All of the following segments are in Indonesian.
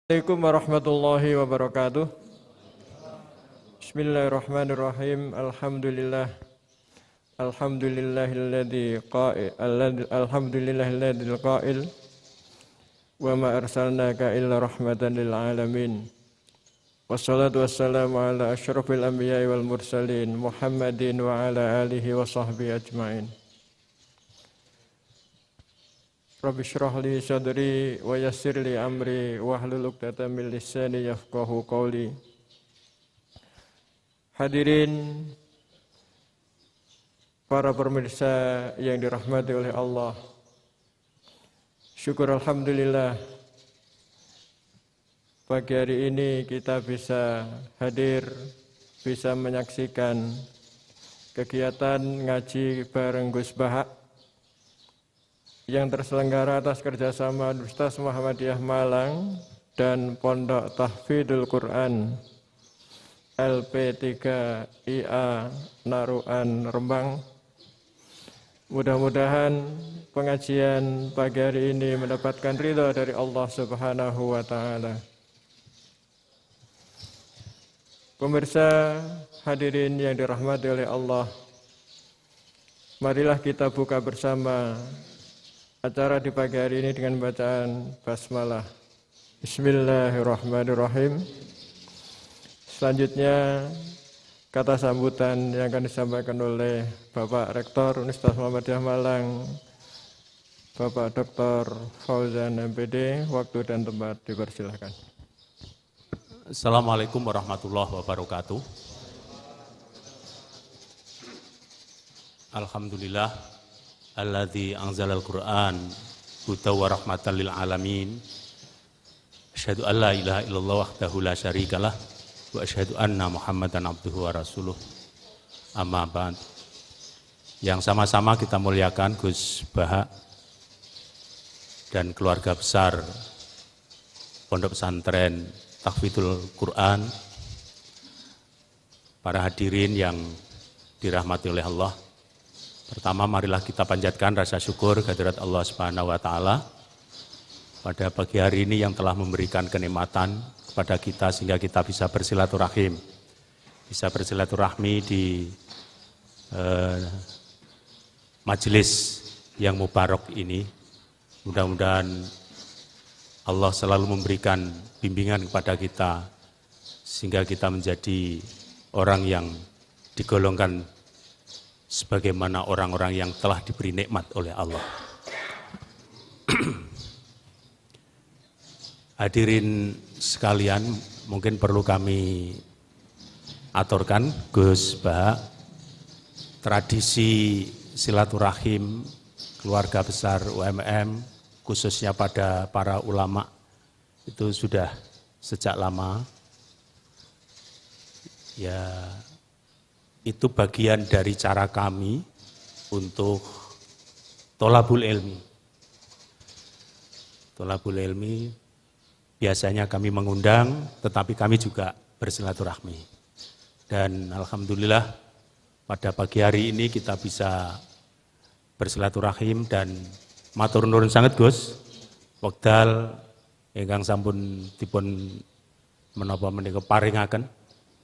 Assalamualaikum warahmatullahi wabarakatuh. Bismillahirrahmanirrahim. Alhamdulillahilladzi qail wa ma arsalnaka illa rahmatan lil alamin. Wassalatu wassalamu ala asyrafil anbiya'i wal mursalin Muhammadin wa ala alihi wa sahbihi ajmain. Rabbi shrah li sadri wa yassir li amri wahlul 'uqdatam min lisani yafqahu qawli. Hadirin para pemirsa yang dirahmati oleh Allah. Syukur alhamdulillah pagi hari ini kita bisa hadir, bisa menyaksikan kegiatan ngaji bareng Gus Bahak yang terselenggara atas kerjasama Universitas Muhammadiyah Malang dan Pondok Tahfidzul Quran LP3IA Naruan Rembang. Mudah-mudahan pengajian pagi hari ini mendapatkan ridha dari Allah Subhanahu wa taala. Pemirsa hadirin yang dirahmati oleh Allah, marilah kita buka bersama acara di pagi hari ini dengan bacaan basmalah. Bismillahirrahmanirrahim. Selanjutnya kata sambutan yang akan disampaikan oleh Bapak Rektor Universitas Muhammadiyah Malang, Bapak Dr. Fauzan MPD. Waktu dan tempat dipersilakan. Assalamualaikum warahmatullahi wabarakatuh. Alhamdulillah alladzi anzalal Qur'an hudan wa rahmatan lil alamin. Asyhadu an la ilaha illallah wahdahu la syarikalah wa asyhadu anna Muhammadan abduhu wa rasuluh. Amma ba'd. Yang sama-sama kita muliakan Gus Bahak dan keluarga besar Pondok Pesantren Tahfidzul Quran. Para hadirin yang dirahmati oleh Allah. Pertama, marilah kita panjatkan rasa syukur kehadirat Allah Subhanahu wa taala pada pagi hari ini yang telah memberikan kenikmatan kepada kita sehingga kita bisa bersilaturahim. Bisa bersilaturahmi di majelis yang mubarak ini. Mudah-mudahan Allah selalu memberikan bimbingan kepada kita sehingga kita menjadi orang yang digolongkan sebagaimana orang-orang yang telah diberi nikmat oleh Allah. Hadirin sekalian, mungkin perlu kami aturkan, Gus Bahak, tradisi silaturahim keluarga besar UMM, khususnya pada para ulama, itu sudah sejak lama. Ya, itu bagian dari cara kami untuk tolabul ilmi. Tolabul ilmi biasanya kami mengundang, tetapi kami juga bersilaturahmi. Dan alhamdulillah pada pagi hari ini kita bisa bersilaturahim dan matur nuwun sanget Gus. Wekdal ingkang sampun dipun menapa menika paringaken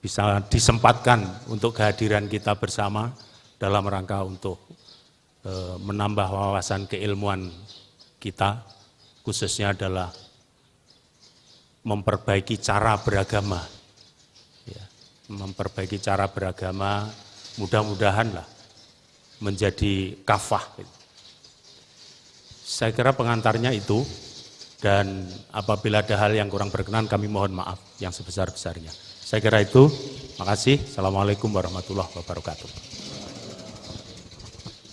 bisa disempatkan untuk kehadiran kita bersama dalam rangka untuk menambah wawasan keilmuan kita, khususnya adalah memperbaiki cara beragama. Ya, memperbaiki cara beragama, mudah-mudahan lah menjadi kafah. Saya kira pengantarnya itu, dan apabila ada hal yang kurang berkenan kami mohon maaf yang sebesar-besarnya. Saya kira itu, makasih. Assalamualaikum warahmatullahi wabarakatuh.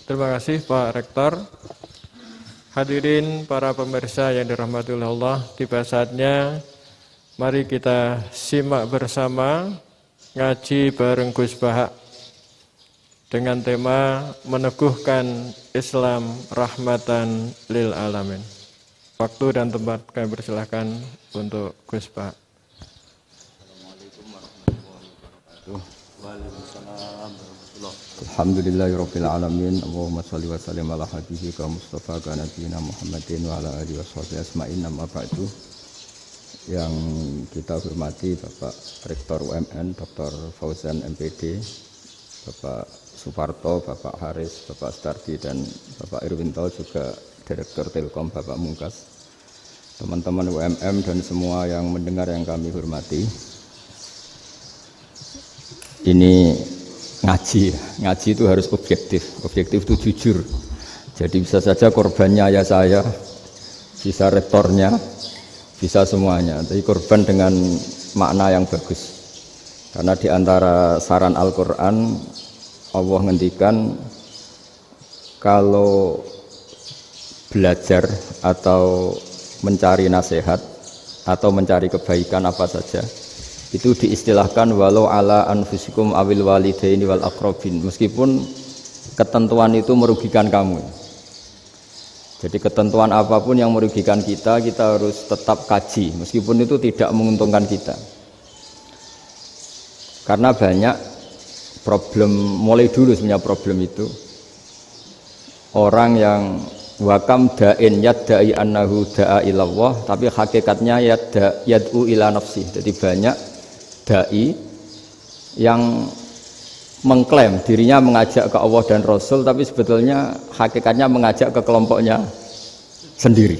Terima kasih Pak Rektor. Hadirin para pemirsa yang dirahmati oleh Allah, tiba saatnya mari kita simak bersama ngaji bareng Gus Bahak dengan tema meneguhkan Islam rahmatan lil alamin. Waktu dan tempat kami persilahkan untuk Gus Bahak. Waalaikumsalam warahmatullahi Alhamdulillahirabbil alamin. Allahumma shalli wa sallim ala habibika Mustafa ka nabiyina Muhammadin wa ala alihi washabihi asma'in. Amma ba'du. yang kita hormati Bapak Rektor UMN, Dr. Fauzan MPD, Bapak Suparto, Bapak Haris, Bapak Stardi, dan Bapak Irwinto, juga Direktur Telkom Bapak Mungkas, teman-teman UMM dan semua yang mendengar yang kami hormati. Ini ngaji itu harus objektif itu jujur. Jadi bisa saja korbannya ayah saya, bisa rektornya, bisa semuanya. Tapi korban dengan makna yang bagus. Karena di antara saran Al-Quran, Allah ngendikan kalau belajar atau mencari nasihat atau mencari kebaikan apa saja, itu diistilahkan walau ala anfusikum awil walidaini wal aqrabin, meskipun ketentuan itu merugikan kamu. Jadi ketentuan apapun yang merugikan kita harus tetap kaji meskipun itu tidak menguntungkan kita. Karena banyak problem, mulai dulu sebenarnya problem itu orang yang wakam da'in yadda'i annahu da'a ilallah, tapi hakikatnya yad'u ila nafsi. Jadi banyak dai yang mengklaim dirinya mengajak ke Allah dan Rasul, tapi sebetulnya hakikatnya mengajak ke kelompoknya sendiri.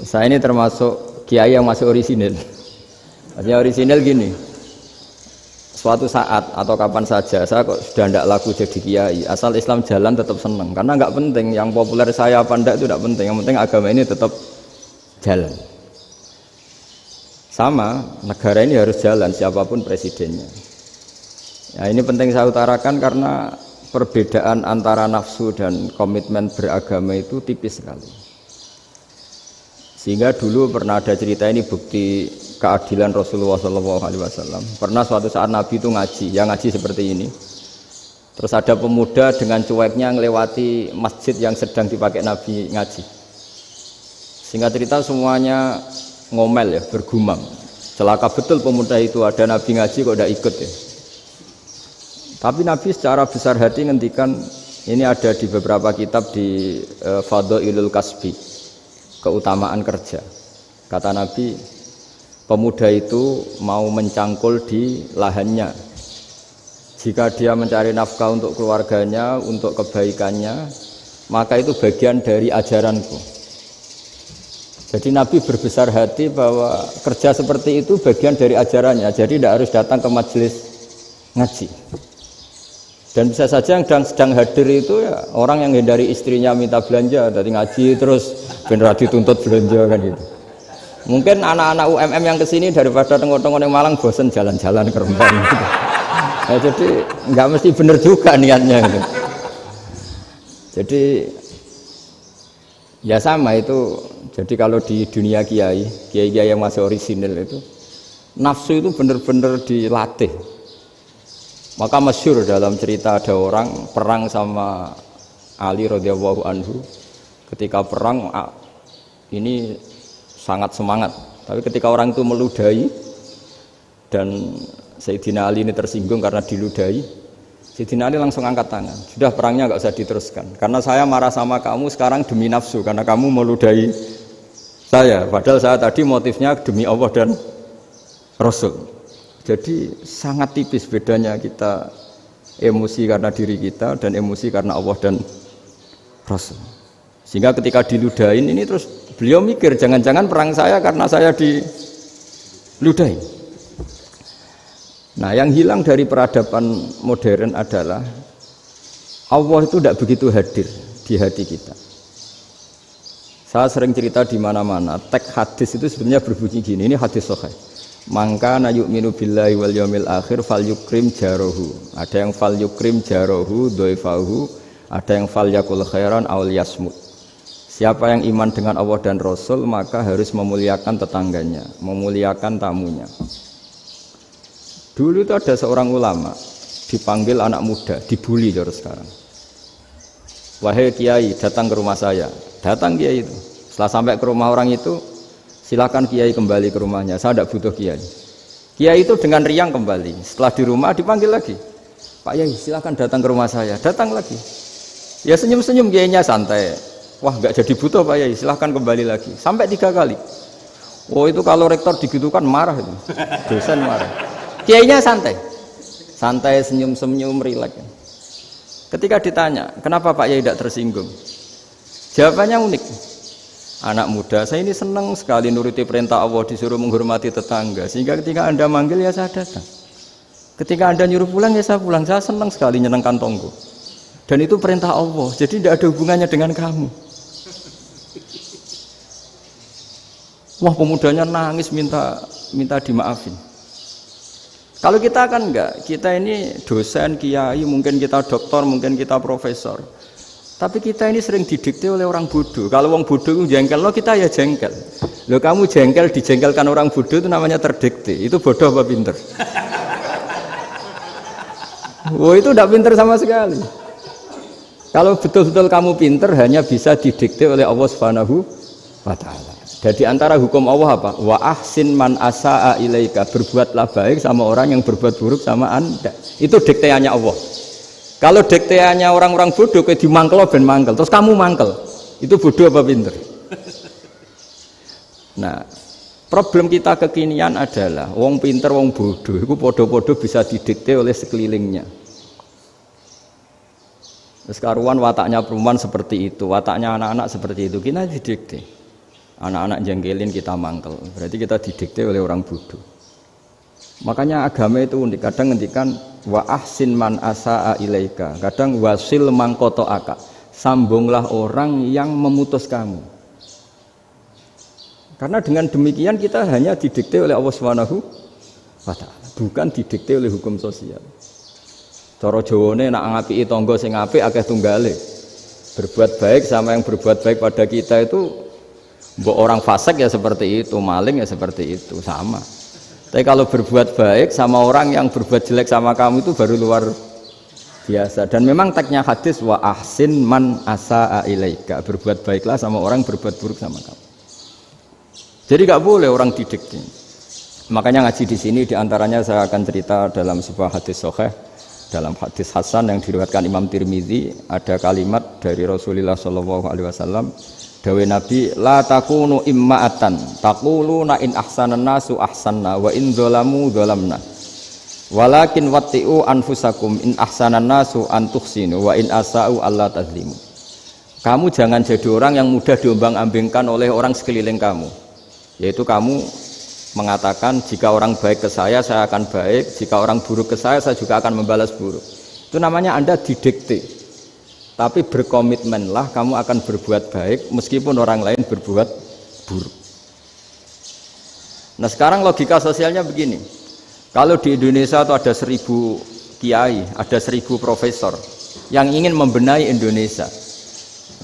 Saya ini termasuk kiai yang masih orisinil. Artinya orisinil gini, suatu saat atau kapan saja saya kok sudah tidak laku jadi kiai, asal Islam jalan tetap senang, karena nggak penting yang populer saya apa enggak itu tidak penting, yang penting agama ini tetap jalan. Sama, negara ini harus jalan siapapun presidennya. Ya, ini penting saya utarakan karena perbedaan antara nafsu dan komitmen beragama itu tipis sekali. Sehingga dulu pernah ada cerita, ini bukti keadilan Rasulullah SAW. Pernah suatu saat Nabi itu ngaji, yang ngaji seperti ini. Terus ada pemuda dengan cueknya ngelewati masjid yang sedang dipakai Nabi ngaji. Singkat cerita semuanya ngomel ya, bergumam. Celaka betul pemuda itu, ada Nabi ngaji kok tidak ikut ya. Tapi Nabi secara besar hati ngendikan, ini ada di beberapa kitab di Fadhailul Kasbi, keutamaan kerja. Kata Nabi, pemuda itu mau mencangkul di lahannya. Jika dia mencari nafkah untuk keluarganya, untuk kebaikannya, maka itu bagian dari ajaranku. Jadi Nabi berbesar hati bahwa kerja seperti itu bagian dari ajarannya. Jadi tidak harus datang ke majelis ngaji. Dan bisa saja yang sedang hadir itu ya orang yang hindari istrinya minta belanja, dari ngaji terus benar dituntut belanja kan gitu. Mungkin anak-anak UMM yang kesini daripada tengok-tengok yang Malang bosan jalan-jalan ke Rembang gitu. Nah, jadi nggak mesti benar juga niatnya gitu. Jadi ya sama itu. Jadi kalau di dunia kiai yang masih orisinil itu, nafsu itu benar-benar dilatih. Maka masyhur dalam cerita ada orang perang sama Ali radhiyallahu anhu. Ketika perang ini sangat semangat, tapi ketika orang itu meludahi dan Sayyidina Ali ini tersinggung karena diludahi, Sayyidina Ali langsung angkat tangan, sudah perangnya nggak usah diteruskan, karena saya marah sama kamu sekarang demi nafsu, karena kamu meludahi saya, padahal saya tadi motifnya demi Allah dan Rasul. Jadi sangat tipis bedanya kita emosi karena diri kita dan emosi karena Allah dan Rasul. Sehingga ketika diludahin ini terus beliau mikir, jangan-jangan perang saya karena saya diludahin. Nah, yang hilang dari peradaban modern adalah Allah itu tidak begitu hadir di hati kita. Saya sering cerita di mana-mana, teks hadis itu sebenarnya berbunyi gini, ini hadis sahih. Mangka na yu'minu billahi wal yaumil akhir fal yukrim jarohu. Ada yang fal yukrim jarohu doifahu, ada yang fal yakul khairan aul yasmut. Siapa yang iman dengan Allah dan Rasul maka harus memuliakan tetangganya, memuliakan tamunya. Dulu itu ada seorang ulama dipanggil anak muda, dibully terus sekarang. Wahai kiai, datang ke rumah saya. Datang kiai itu. Setelah sampai ke rumah orang itu, silakan kiai kembali ke rumahnya. Saya tidak butuh kiai. Kiai itu dengan riang kembali. Setelah di rumah dipanggil lagi. Pak Yai, silakan datang ke rumah saya. Datang lagi. Ya senyum-senyum kiainya santai. Wah, nggak jadi butuh Pak Yai. Silakan kembali lagi. Sampai 3 kali. Oh itu kalau rektor digitukan marah itu, dosen marah. Kiainya santai, santai senyum-senyum rileks. Ketika ditanya, kenapa Pak Yai tidak tersinggung? Jawabannya unik. Anak muda, saya ini senang sekali nuruti perintah Allah, disuruh menghormati tetangga. Sehingga ketika Anda manggil ya saya datang. Ketika Anda nyuruh pulang ya saya pulang. Saya senang sekali nyenengkan tonggo. Dan itu perintah Allah, jadi tidak ada hubungannya dengan kamu. Wah pemudanya nangis minta dimaafin. Kalau kita kan enggak, kita ini dosen, kiai, mungkin kita doktor, mungkin kita profesor. Tapi kita ini sering didikte oleh orang bodoh. Kalau orang bodoh itu jengkel, lo kita ya jengkel. Lo kamu jengkel, dijengkelkan orang bodoh itu namanya terdikte. Itu bodoh apa pinter? Wah itu tidak pinter sama sekali. Kalau betul-betul kamu pinter, hanya bisa didikte oleh Allah Subhanahu wa Ta'ala. Jadi antara hukum Allah apa? Wa ahsin man asa'a ilaika, berbuatlah baik sama orang yang berbuat buruk sama Anda. Itu dikteannya Allah. Kalau dikteannya orang-orang bodoh kayak dimangkel ben mangkel, terus kamu mangkel. Itu bodoh apa pinter? Nah, problem kita kekinian adalah wong pinter, wong bodoh itu podo-podo bisa didikte oleh sekelilingnya. Terus karuan wataknya perempuan seperti itu, wataknya anak-anak seperti itu, kita didikte. Anak-anak jengkelin kita mangkel, berarti kita didikte oleh orang bodoh. Makanya agama itu unik, kadang ngendikan wa ahsin man asa'a ilaika, kadang wasil man qata'aka, sambunglah orang yang memutus kamu. Karena dengan demikian kita hanya didikte oleh Allah Subhanahu wa Ta'ala, bukan didikte oleh hukum sosial. Cara Jawane nak ngapiki tangga sing apik akeh tunggale. Berbuat baik sama yang berbuat baik pada kita itu, mbok orang fasik ya seperti itu, maling ya seperti itu, sama. Tapi kalau berbuat baik sama orang yang berbuat jelek sama kamu itu baru luar biasa. Dan memang teksnya hadis wa ahsin man asa'a ilaika, berbuat baiklah sama orang berbuat buruk sama kamu. Jadi nggak boleh orang didikte. Makanya ngaji di sini diantaranya saya akan cerita dalam sebuah hadis sahih, dalam hadis hasan yang diriwayatkan Imam Tirmizi, ada kalimat dari Rasulullah SAW. Dawe Nabi, la takunu imma'atan taquluna in ahsanan nasu ahsanna wa in dzalamu dzalamna walakin watti'u anfusakum in ahsanan nasu an tuhsinu wa in asa'u alla tazlimu. Kamu jangan jadi orang yang mudah diombang-ambingkan oleh orang sekeliling kamu, yaitu kamu mengatakan jika orang baik ke saya akan baik, jika orang buruk ke saya juga akan membalas buruk. Itu namanya Anda didikte. Tapi berkomitmenlah kamu akan berbuat baik meskipun orang lain berbuat buruk. Nah sekarang logika sosialnya begini. Kalau di Indonesia itu ada 1000 kiai, ada 1000 profesor yang ingin membenahi Indonesia.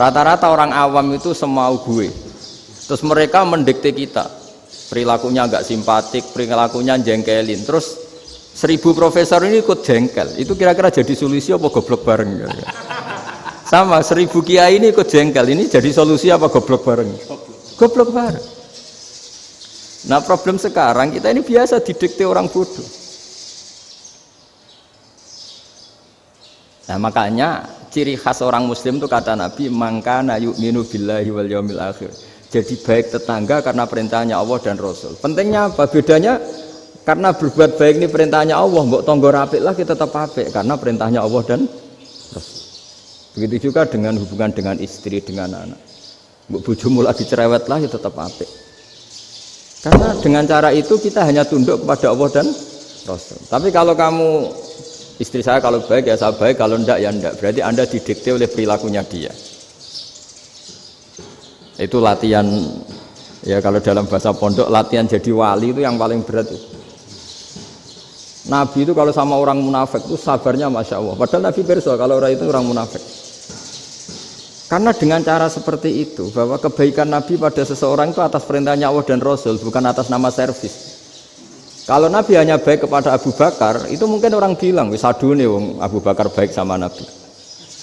Rata-rata orang awam itu semau gue. Terus mereka mendikte kita. Perilakunya agak simpatik, perilakunya jengkelin. Terus 1000 profesor ini ikut jengkel. Itu kira-kira jadi solusi apa goblok bareng? Sama 1000 kiai ini ikut jengkel, ini jadi solusi apa goblok bareng? Goblok bareng. Nah problem sekarang kita ini biasa didikte orang bodoh. Nah makanya ciri khas orang muslim itu kata Nabi, mangkana yu'minu billahi wal yaumil akhir. Jadi baik tetangga karena perintahnya Allah dan Rasul. Pentingnya apa? Bedanya karena berbuat baik ini perintahnya Allah, mbok tonggo apik lah kita tetap apik karena perintahnya Allah dan Rasul. Begitu juga dengan hubungan dengan istri, dengan anak. Bojomu lagi cerewet lah, ya tetap apik. Karena dengan cara itu kita hanya tunduk kepada Allah dan Rasul. Tapi kalau kamu, istri saya kalau baik ya saya baik, kalau enggak ya enggak. Berarti Anda didikte oleh perilakunya dia. Itu latihan, ya kalau dalam bahasa pondok, latihan jadi wali itu yang paling berat itu. Nabi itu kalau sama orang munafik itu sabarnya Masya Allah. Padahal Nabi perso kalau orang itu orang munafik. Karena dengan cara seperti itu, bahwa kebaikan Nabi pada seseorang itu atas perintahnya Allah dan Rasul, bukan atas nama servis. Kalau Nabi hanya baik kepada Abu Bakar, itu mungkin orang bilang, wis adune wong Abu Bakar baik sama Nabi.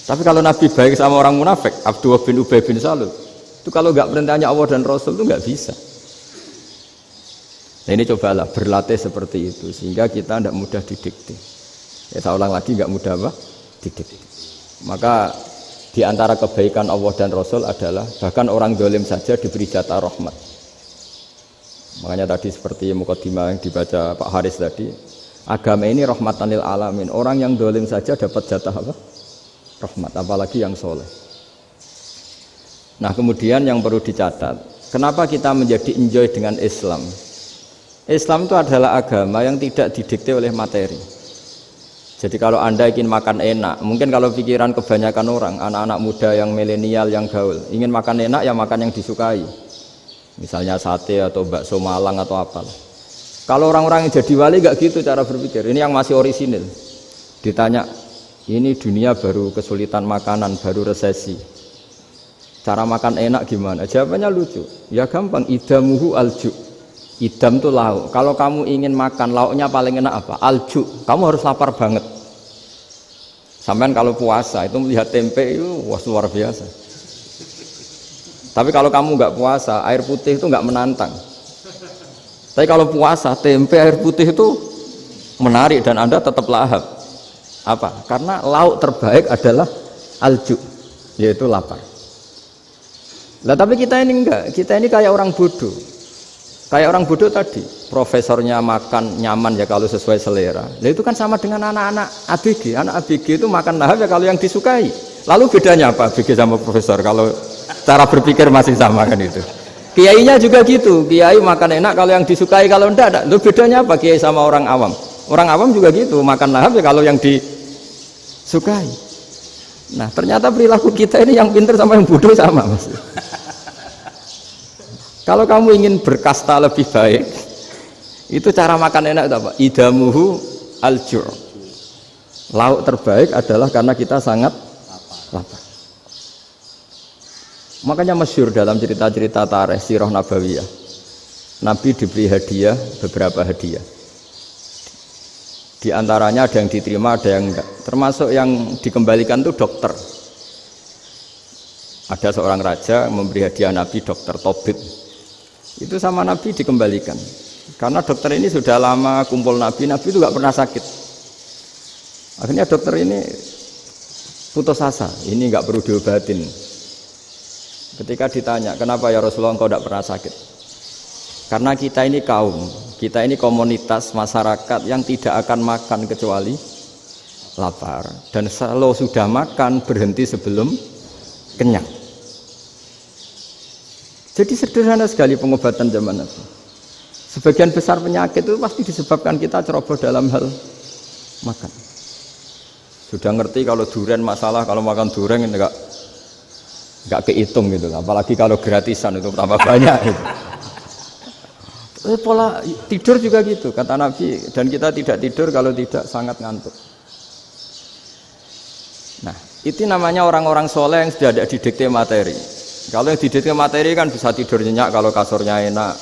Tapi kalau Nabi baik sama orang munafik, Abdullah bin Ubay bin Salul, itu kalau nggak perintahnya Allah dan Rasul itu nggak bisa. Nah ini cobalah berlatih seperti itu, sehingga kita tidak mudah didikte. Ya saya ulang lagi, nggak mudah apa? Didikte. Maka di antara kebaikan Allah dan Rasul adalah bahkan orang zalim saja diberi jatah rahmat. Makanya tadi seperti mukadimah yang dibaca Pak Haris tadi, agama ini rahmatan lil alamin. Orang yang dolim saja dapat jatah apa? Rahmat, apalagi yang soleh. Nah kemudian yang perlu dicatat, kenapa kita menjadi enjoy dengan Islam? Islam itu adalah agama yang tidak didikte oleh materi. Jadi kalau Anda ingin makan enak, mungkin kalau pikiran kebanyakan orang, anak-anak muda yang milenial, yang gaul, ingin makan enak ya makan yang disukai. Misalnya sate atau bakso Malang atau apa. Kalau orang-orang yang jadi wali gak gitu cara berpikir. Ini yang masih orisinil. Ditanya, ini dunia baru kesulitan makanan, baru resesi. Cara makan enak gimana? Jawabannya lucu. Ya gampang, idamuhu alju. Idam itu lauk. Kalau kamu ingin makan lauknya paling enak apa? Alju. Kamu harus lapar banget. Sampai kalau puasa itu melihat tempe itu wah luar biasa. Tapi kalau kamu nggak puasa, air putih itu nggak menantang. Tapi kalau puasa, tempe air putih itu menarik dan Anda tetap lahap. Apa? Karena lauk terbaik adalah alju, yaitu lapar. Nah tapi kita ini enggak, kita ini kayak orang bodoh. Kayak orang bodoh tadi, profesornya makan nyaman ya kalau sesuai selera. Nah itu kan sama dengan anak-anak ABG. Anak ABG itu makan lahap ya kalau yang disukai. Lalu bedanya apa ABG sama profesor? Kalau cara berpikir masih sama kan itu. Kiainya juga gitu, kiai makan enak kalau yang disukai, kalau enggak. Lalu bedanya apa kiai sama orang awam? Orang awam juga gitu, makan lahap ya kalau yang disukai. Nah ternyata perilaku kita ini yang pintar sama yang bodoh sama mas. Kalau kamu ingin berkasta lebih baik, itu cara makan enak itu apa? Idamuhu aljur. Lauk terbaik adalah karena kita sangat lapar. Makanya masyhur dalam cerita-cerita tarikh sirah nabawiyah, Nabi diberi hadiah, beberapa hadiah. Di antaranya ada yang diterima, ada yang enggak. Termasuk yang dikembalikan itu dokter. Ada seorang raja memberi hadiah Nabi dokter Tobib. Itu sama Nabi dikembalikan. Karena dokter ini sudah lama kumpul Nabi itu enggak pernah sakit. Akhirnya dokter ini putus asa, ini enggak perlu diobatin. Ketika ditanya, kenapa ya Rasulullah engkau tidak pernah sakit? Karena kita ini kaum, kita ini komunitas masyarakat yang tidak akan makan kecuali lapar. Dan kalau sudah makan, berhenti sebelum kenyang. Jadi sederhana sekali pengobatan zaman Nabi. Sebagian besar penyakit itu pasti disebabkan kita ceroboh dalam hal makan. Sudah ngerti kalau durian masalah, kalau makan durian enggak kehitung gitu, apalagi kalau gratisan itu tambah banyak gitu. Pola tidur juga gitu kata Nabi, dan kita tidak tidur kalau tidak sangat ngantuk. Nah itu namanya orang-orang soleh yang sudah tidak didikte materi. Kalau yang didikte materi kan bisa tidur nyenyak kalau kasurnya enak,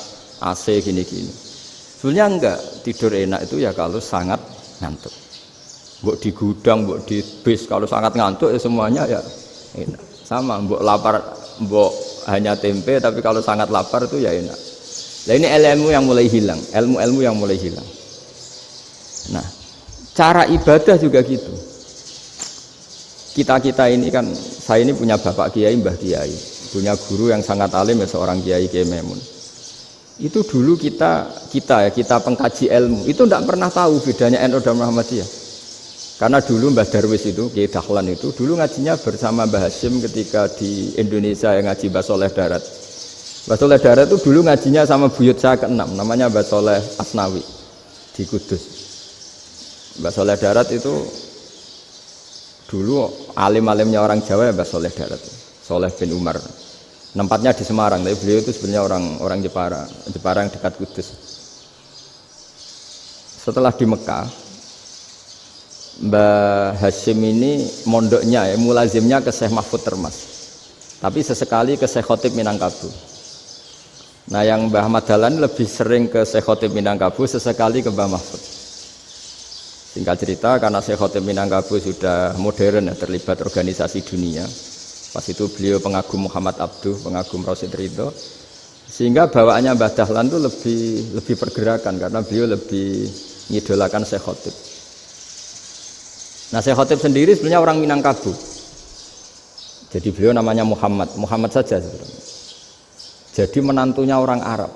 AC gini-gini. Sebenarnya enggak, tidur enak itu ya kalau sangat ngantuk. Mbok di gudang, mbok di bis, kalau sangat ngantuk ya semuanya ya enak. Sama, mbok lapar, mbok hanya tempe, tapi kalau sangat lapar itu ya enak. Nah ini ilmu yang mulai hilang, ilmu-ilmu yang mulai hilang. Nah, cara ibadah juga gitu. Kita ini kan, saya ini punya bapak kiai, mbah kiai, punya guru yang sangat alim ya seorang kiai Kiai Memun. Itu dulu kita pengkaji ilmu, itu tidak pernah tahu bedanya NU dan Muhammadiyah. Karena dulu Mbah Darwis itu, Kiai Dahlan itu, dulu ngajinya bersama Mbah Hasyim ketika di Indonesia yang ngaji Mbah Soleh Darat. Mbah Soleh Darat itu dulu ngajinya sama buyut saya ke-6, namanya Mbah Soleh Asnawi di Kudus. Mbah Soleh Darat itu dulu alim-alimnya orang Jawa ya Mbah Soleh Darat, Soleh bin Umar. Tempatnya di Semarang, tapi beliau itu sebenarnya orang Jepara yang dekat Kudus. Setelah di Mekah, Mbah Hasyim ini mondoknya ya, mulazimnya ke Syekh Mahfud Termas. Tapi sesekali ke Syekh Khotib Minangkabau. Nah yang Mbah Ahmad Dahlan lebih sering ke Syekh Khotib Minangkabau, sesekali ke Mbah Mahfud. Singkat cerita, karena Syekh Khotib Minangkabau sudah modern ya, terlibat organisasi dunia. Pas itu beliau pengagum Muhammad Abduh, pengagum Rasid Ridho. Sehingga bawaannya Mbah Dahlan itu lebih pergerakan karena beliau lebih ngidolakan Syekh Khotib. Nah Syekh Khotib sendiri sebenarnya orang Minangkabau. Jadi beliau namanya Muhammad saja sebenarnya. Jadi menantunya orang Arab.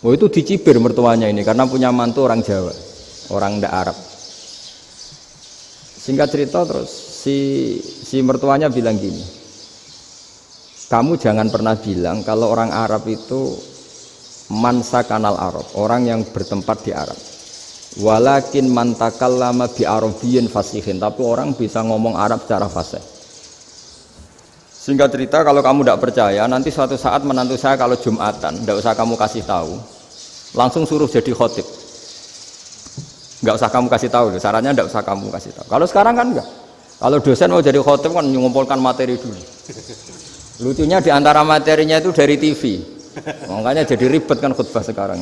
Oh itu dicibir mertuanya ini karena punya mantu orang Jawa, orang ndak Arab. Singkat cerita terus si mertuanya bilang gini, kamu jangan pernah bilang kalau orang Arab itu mansa kanal Arab, orang yang bertempat di Arab. Walakin mantakallama bi arabiyyin fasihin, tapi orang bisa ngomong Arab secara fasih. Singkat cerita, kalau kamu tidak percaya, nanti suatu saat menantu saya kalau Jumatan, tidak usah kamu kasih tahu, langsung suruh jadi khotib. Nggak usah kamu kasih tahu, sarannya tidak usah kamu kasih tahu. Kalau sekarang kan enggak. Kalau dosen mau jadi khotib kan mengumpulkan materi dulu. Lucunya di antara materinya itu dari TV, makanya jadi ribet kan khutbah sekarang.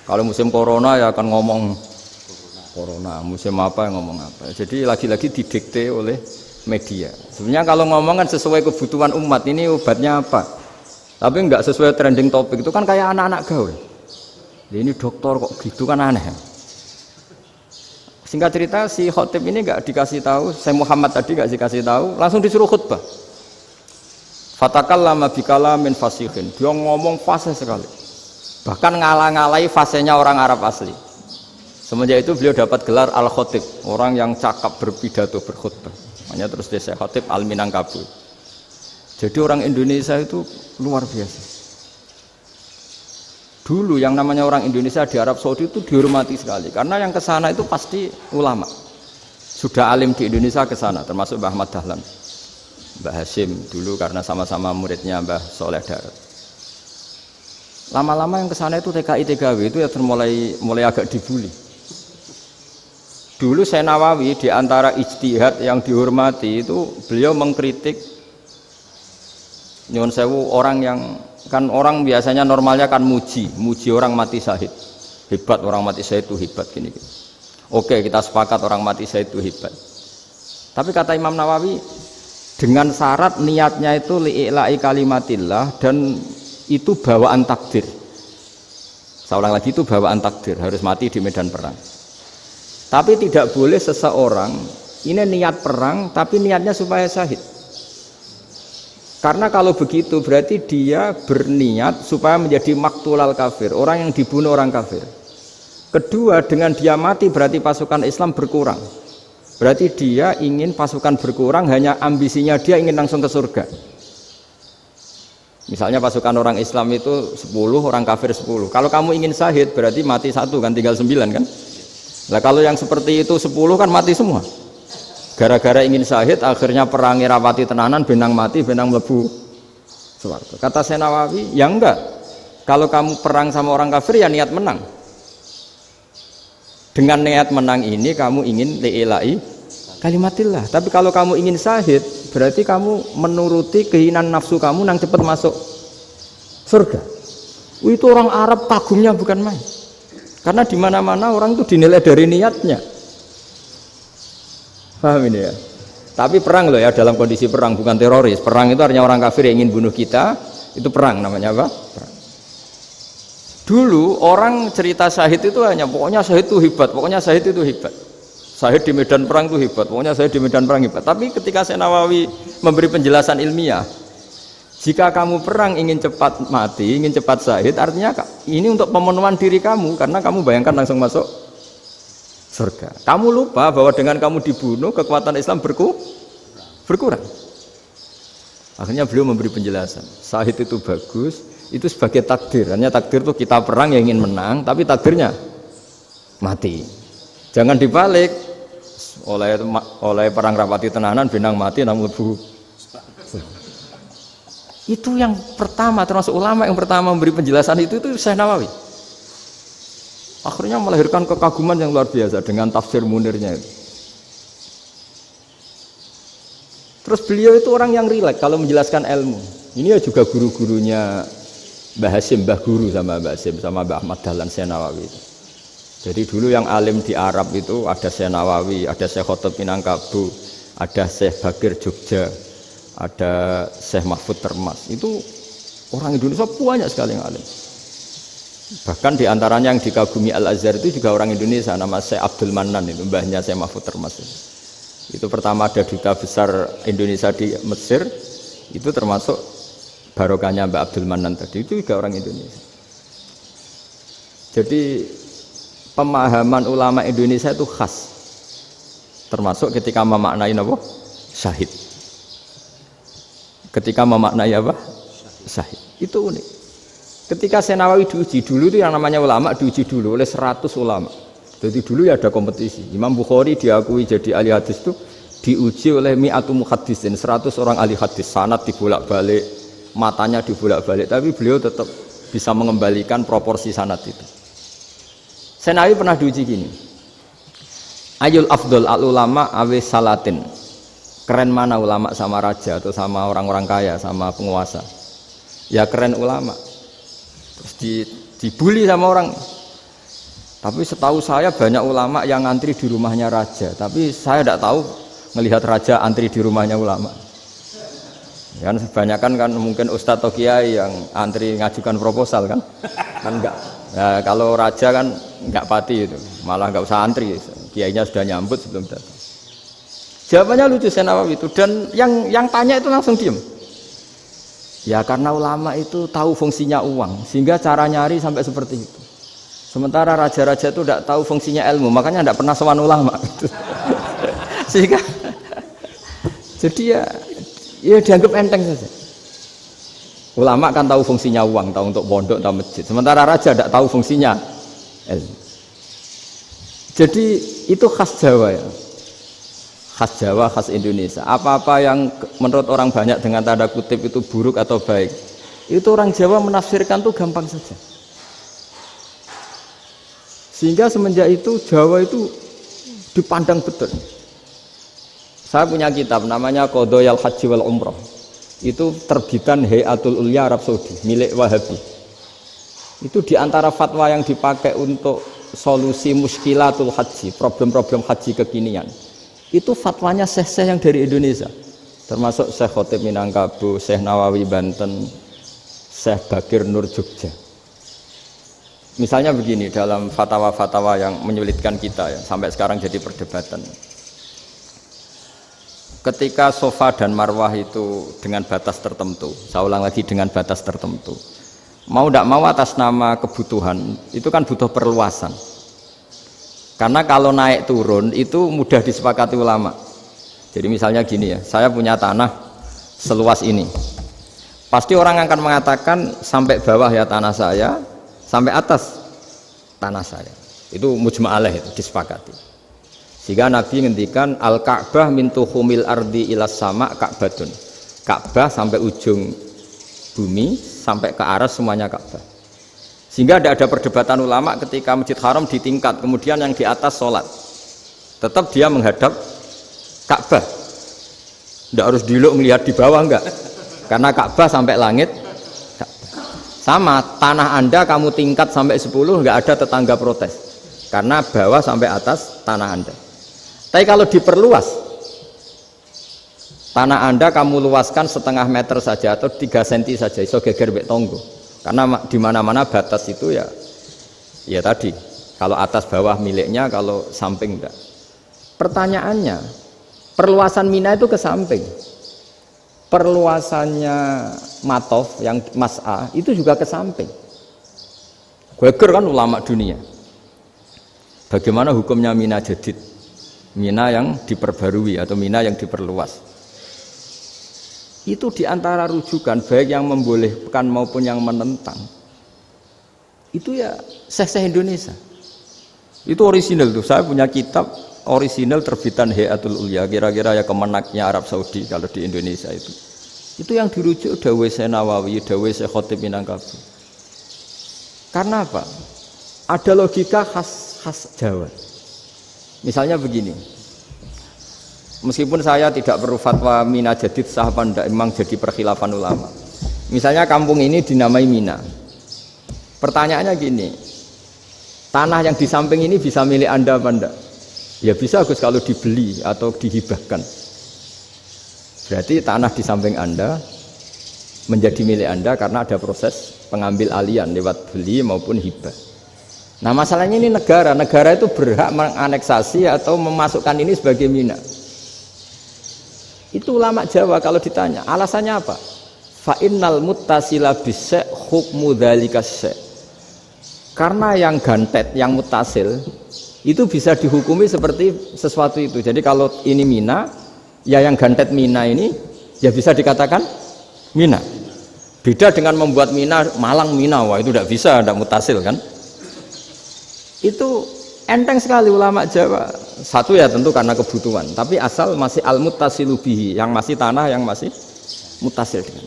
Kalau musim corona ya akan ngomong corona, musim apa yang ngomong apa. Jadi lagi-lagi didikte oleh media. Sebenarnya kalau ngomong kan sesuai kebutuhan umat, ini obatnya apa, tapi nggak sesuai trending topik, itu kan kayak anak-anak gaul. Ini dokter kok gitu kan aneh. Singkat cerita si khotib ini nggak dikasih tahu, saya Muhammad tadi nggak dikasih tahu, langsung disuruh khutbah. Fatakallama bikalamin fasihin, dia ngomong fasih sekali, bahkan ngalah-ngalahi fasihnya orang Arab asli. Semenjak itu beliau dapat gelar al-khotib, orang yang cakap berpidato berkhutbah. Makanya terus dia khotib al-Minangkabau. Jadi orang Indonesia itu luar biasa. Dulu yang namanya orang Indonesia di Arab Saudi itu dihormati sekali, karena yang kesana itu pasti ulama. Sudah alim di Indonesia kesana, termasuk Mbah Ahmad Dahlan, Mbah Hashim dulu karena sama-sama muridnya Mbah Soleh Darat. Lama-lama yang kesana itu TKI TKW itu ya mulai agak dibully. Dulu Syekh Nawawi di antara ijtihad yang dihormati itu beliau mengkritik nyuwun sewu orang yang kan orang biasanya normalnya kan muji orang mati syahid. Hebat orang mati syahid itu hebat gini. Oke, kita sepakat orang mati syahid itu hebat. Tapi kata Imam Nawawi dengan syarat niatnya itu li'ila'i kalimatillah dan itu bawaan takdir. Saya ulang lagi, itu bawaan takdir, harus mati di medan perang. Tapi tidak boleh seseorang ini niat perang tapi niatnya supaya syahid. Karena kalau begitu berarti dia berniat supaya menjadi maktulal kafir, orang yang dibunuh orang kafir. Kedua, dengan dia mati berarti pasukan Islam berkurang. Berarti dia ingin pasukan berkurang, hanya ambisinya dia ingin langsung ke surga. Misalnya pasukan orang Islam itu 10, orang kafir 10. Kalau kamu ingin syahid berarti mati 1 kan, tinggal 9 kan. Nah kalau yang seperti itu 10 kan mati semua. Gara-gara ingin syahid akhirnya perangi rapati tenanan, benang mati, benang mlebu swarga. Kata Syekh Nawawi, ya enggak. Kalau kamu perang sama orang kafir ya niat menang. Dengan niat menang ini kamu ingin li'ila'i kalimatillah. Tapi kalau kamu ingin syahid berarti kamu menuruti keinginan nafsu kamu yang cepat masuk surga. Itu orang Arab kagumnya bukan main. Karena di mana-mana orang itu dinilai dari niatnya. Paham ini ya? Tapi perang loh ya, dalam kondisi perang, bukan teroris. Perang itu artinya orang kafir yang ingin bunuh kita, itu perang namanya apa? Perang. Dulu orang cerita syahid itu hanya pokoknya syahid itu hebat, pokoknya syahid itu hebat. Syahid di medan perang itu hebat, pokoknya syahid di medan perang hebat. Tapi ketika Syekh Nawawi memberi penjelasan ilmiah, jika kamu perang ingin cepat mati, ingin cepat syahid, artinya ini untuk pemenuhan diri kamu, karena kamu bayangkan langsung masuk surga. Kamu lupa bahwa dengan kamu dibunuh, kekuatan Islam berkurang. Akhirnya beliau memberi penjelasan, syahid itu bagus, itu sebagai takdir. Hanya takdir itu kita perang yang ingin menang, tapi takdirnya mati. Jangan dibalik, oleh perang rapati tenanan, benang mati, namun lebu. Itu yang pertama, termasuk ulama yang pertama memberi penjelasan itu Syekh Nawawi. Akhirnya melahirkan kekaguman yang luar biasa dengan tafsir Munirnya itu. Terus beliau itu orang yang rileks kalau menjelaskan ilmu. Ini ya juga guru-gurunya Mbah Hashim, Mbah Guru sama Mbah Hashim, sama Mbah Ahmad Dahlan Syekh Nawawi itu. Jadi dulu yang alim di Arab itu ada Syekh Nawawi, ada Syekh Khotib Minangkabau, ada Syekh Bakir Jogja, ada Syekh Mahfud Termas. Itu orang Indonesia banyak sekali yang alim. Bahkan diantaranya yang dikagumi Al-Azhar itu juga orang Indonesia, nama Syekh Abdul Manan, itu mbahnya Syekh Mahfud Termas. Itu pertama ada duta besar Indonesia di Mesir, itu termasuk barokahnya Mbak Abdul Manan tadi, itu juga orang Indonesia. Jadi pemahaman ulama Indonesia itu khas. Termasuk ketika memaknai apa? Syahid. Ketika memaknai apa? Syahid. Itu unik. Ketika Senawawi diuji dulu itu yang namanya ulama diuji dulu oleh 100 ulama. Jadi dulu ya ada kompetisi. Imam Bukhari diakui jadi ahli hadis itu diuji oleh mi'atu muhaddisin, 100 orang ahli hadis, sanad dibolak-balik, matanya dibolak-balik, tapi beliau tetap bisa mengembalikan proporsi sanad itu. Senawawi pernah diuji gini. Ayul afdol al ulama awe salatin. Keren mana ulama sama raja atau sama orang-orang kaya, sama penguasa? Ya keren ulama. Terus dibully sama orang. Tapi setahu saya banyak ulama yang antri di rumahnya raja. Tapi saya tidak tahu melihat raja antri di rumahnya ulama. Kan kebanyakan kan mungkin ustadz atau kiai yang antri ngajukan proposal kan enggak. Nah, kalau raja kan enggak pati itu, malah enggak usah antri. Kiainya sudah nyambut sebelum datang. Jawabannya lucu Senawawi itu, dan yang tanya itu langsung diem. Ya karena ulama itu tahu fungsinya uang, sehingga cara nyari sampai seperti itu. Sementara raja-raja itu tidak tahu fungsinya ilmu, makanya tidak pernah sowan ulama. Sehingga, jadi ya dianggap enteng saja. Ulama kan tahu fungsinya uang, tahu untuk pondok, tahu masjid. Sementara raja tidak tahu fungsinya ilmu. Jadi itu khas Jawa ya. Khas Jawa, khas Indonesia. Apa-apa yang menurut orang banyak dengan tanda kutip itu buruk atau baik, itu orang Jawa menafsirkan tuh gampang saja. Sehingga semenjak itu Jawa itu dipandang betul. Saya punya kitab namanya Qadhayal Haji wal Umrah. Itu terbitan Hayatul Ulya Arab Saudi, milik Wahabi. Itu diantara fatwa yang dipakai untuk solusi muskilatul haji, problem-problem haji kekinian. Itu fatwanya syekh-syekh yang dari Indonesia, termasuk Syekh Khotib Minangkabau, Syekh Nawawi Banten, Syekh Bakir Nur Jogja. Misalnya begini, dalam fatwa-fatwa yang menyulitkan kita ya, sampai sekarang jadi perdebatan. Ketika Safa dan Marwah itu dengan batas tertentu, saya ulang lagi dengan batas tertentu, mau tidak mau atas nama kebutuhan, itu kan butuh perluasan. Karena kalau naik turun itu mudah disepakati ulama. Jadi misalnya gini ya, saya punya tanah seluas ini. Pasti orang akan mengatakan sampai bawah ya tanah saya, sampai atas tanah saya. Itu mujma' alaih, itu disepakati. Sehingga Nabi ngendikan al-Ka'bah min tuhumil ardi ilas sama Ka'batun. Ka'bah sampai ujung bumi, sampai ke aras semuanya Ka'bah. Sehingga tidak ada perdebatan ulama ketika Masjid Haram ditingkat, kemudian yang di atas sholat, tetap dia menghadap Ka'bah. Tidak harus diluk melihat di bawah, enggak. Karena Ka'bah sampai langit. Sama, tanah Anda kamu tingkat sampai 10, enggak ada tetangga protes. Karena bawah sampai atas tanah Anda. Tapi kalau diperluas, tanah Anda kamu luaskan setengah meter saja atau 3 cm saja, iso geger mbek tonggo. Karena di mana-mana batas itu ya tadi, kalau atas bawah miliknya, kalau samping enggak. Pertanyaannya, perluasan Mina itu ke samping. Perluasannya Matof yang Mas'ah itu juga ke samping. Geger kan ulama dunia. Bagaimana hukumnya Mina Jadid? Mina yang diperbarui atau Mina yang diperluas. Itu diantara rujukan baik yang membolehkan maupun yang menentang. Itu ya syekh-syekh Indonesia. Itu orisinal tuh. Saya punya kitab orisinal terbitan Hayatul Ulya, kira-kira ya kemenaknya Arab Saudi kalau di Indonesia itu. Itu yang dirujuk dawuh Syekh Nawawi, dawuh Syekh Khotib Minangkabau. Karena apa? Ada logika khas Jawa. Misalnya begini. Meskipun saya tidak perlu fatwa Mina Jadid sah apa enggak, memang jadi perkhilafan ulama. Misalnya kampung ini dinamai Mina. Pertanyaannya gini, tanah yang di samping ini bisa milik Anda apa enggak? Ya bisa Gus kalau dibeli atau dihibahkan. Berarti tanah di samping Anda menjadi milik Anda karena ada proses pengambil alian lewat beli maupun hibah. Nah masalahnya ini negara itu berhak menganeksasi atau memasukkan ini sebagai Mina. Itu ulama Jawa kalau ditanya, alasannya apa? Fa innal muttasila bis-syai' hukmu dzalika syai'. Karena yang gantet, yang mutasil itu bisa dihukumi seperti sesuatu itu. Jadi kalau ini Mina, ya yang gantet Mina ini ya bisa dikatakan Mina. Beda dengan membuat Mina Malang Mina, wah itu tidak bisa, tidak mutasil kan. Itu enteng sekali ulama Jawa. Satu ya tentu karena kebutuhan, tapi asal masih al-muttasilu bihi, yang masih tanah yang masih mutasil dengan.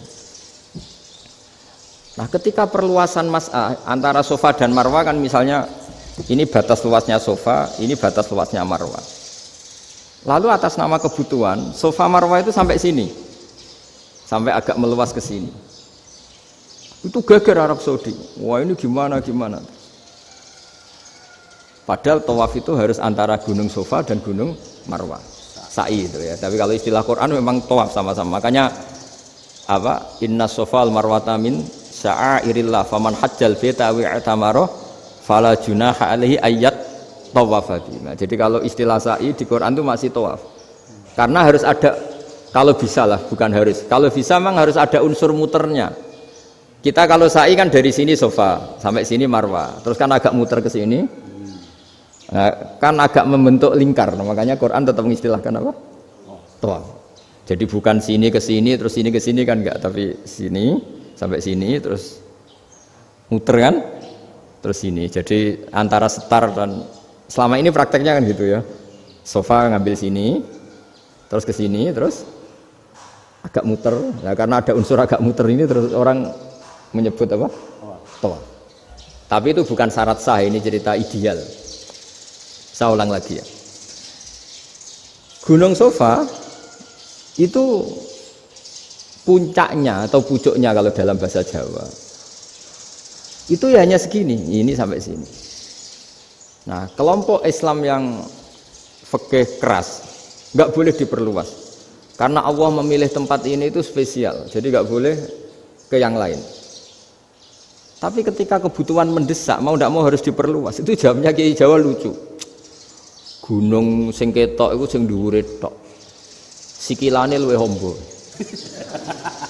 Nah, ketika perluasan mas'ah antara sofa dan marwah kan misalnya ini batas luasnya sofa, ini batas luasnya marwah. Lalu atas nama kebutuhan, sofa marwah itu sampai sini. Sampai agak meluas ke sini. Itu geger Arab Saudi. Wah, ini gimana? Padahal tawaf itu harus antara gunung Sofa dan gunung Marwah. Sa'i itu ya. Tapi kalau istilah Quran memang tawaf sama-sama. Makanya apa? Inna Sofa al-Marwata min sya'airillah faman hajjal baita wa i'tamara fala junaha alaihi ayyat tawafa bima. Jadi kalau istilah sa'i di Quran itu masih tawaf. Karena harus ada, kalau bisa lah, bukan harus. Kalau bisa memang harus ada unsur muternya. Kita kalau sa'i kan dari sini Sofa sampai sini Marwah. Terus kan agak muter ke sini. Nah, kan agak membentuk lingkar, nah, makanya Quran tetap mengistilahkan apa? Tawaf. Jadi bukan sini ke sini terus sini ke sini kan enggak, tapi sini sampai sini terus muter kan, terus sini. Jadi antara setar dan selama ini prakteknya kan gitu ya. Sofa ngambil sini, terus ke sini, terus agak muter. Nah, karena ada unsur agak muter ini terus orang menyebut apa? Tawaf. Tapi itu bukan syarat sah, ini cerita ideal. Saya ulang lagi ya. Gunung Sofa itu puncaknya atau pucuknya kalau dalam bahasa Jawa itu ya hanya segini, ini sampai sini. Nah, kelompok Islam yang fikih keras nggak boleh diperluas karena Allah memilih tempat ini itu spesial, jadi nggak boleh ke yang lain. Tapi ketika kebutuhan mendesak, mau tidak mau harus diperluas. Itu jawabnya Kiai Jawa lucu. Gunung sing ketok iku sing dhuwure tok. Sikilane luwih ombo.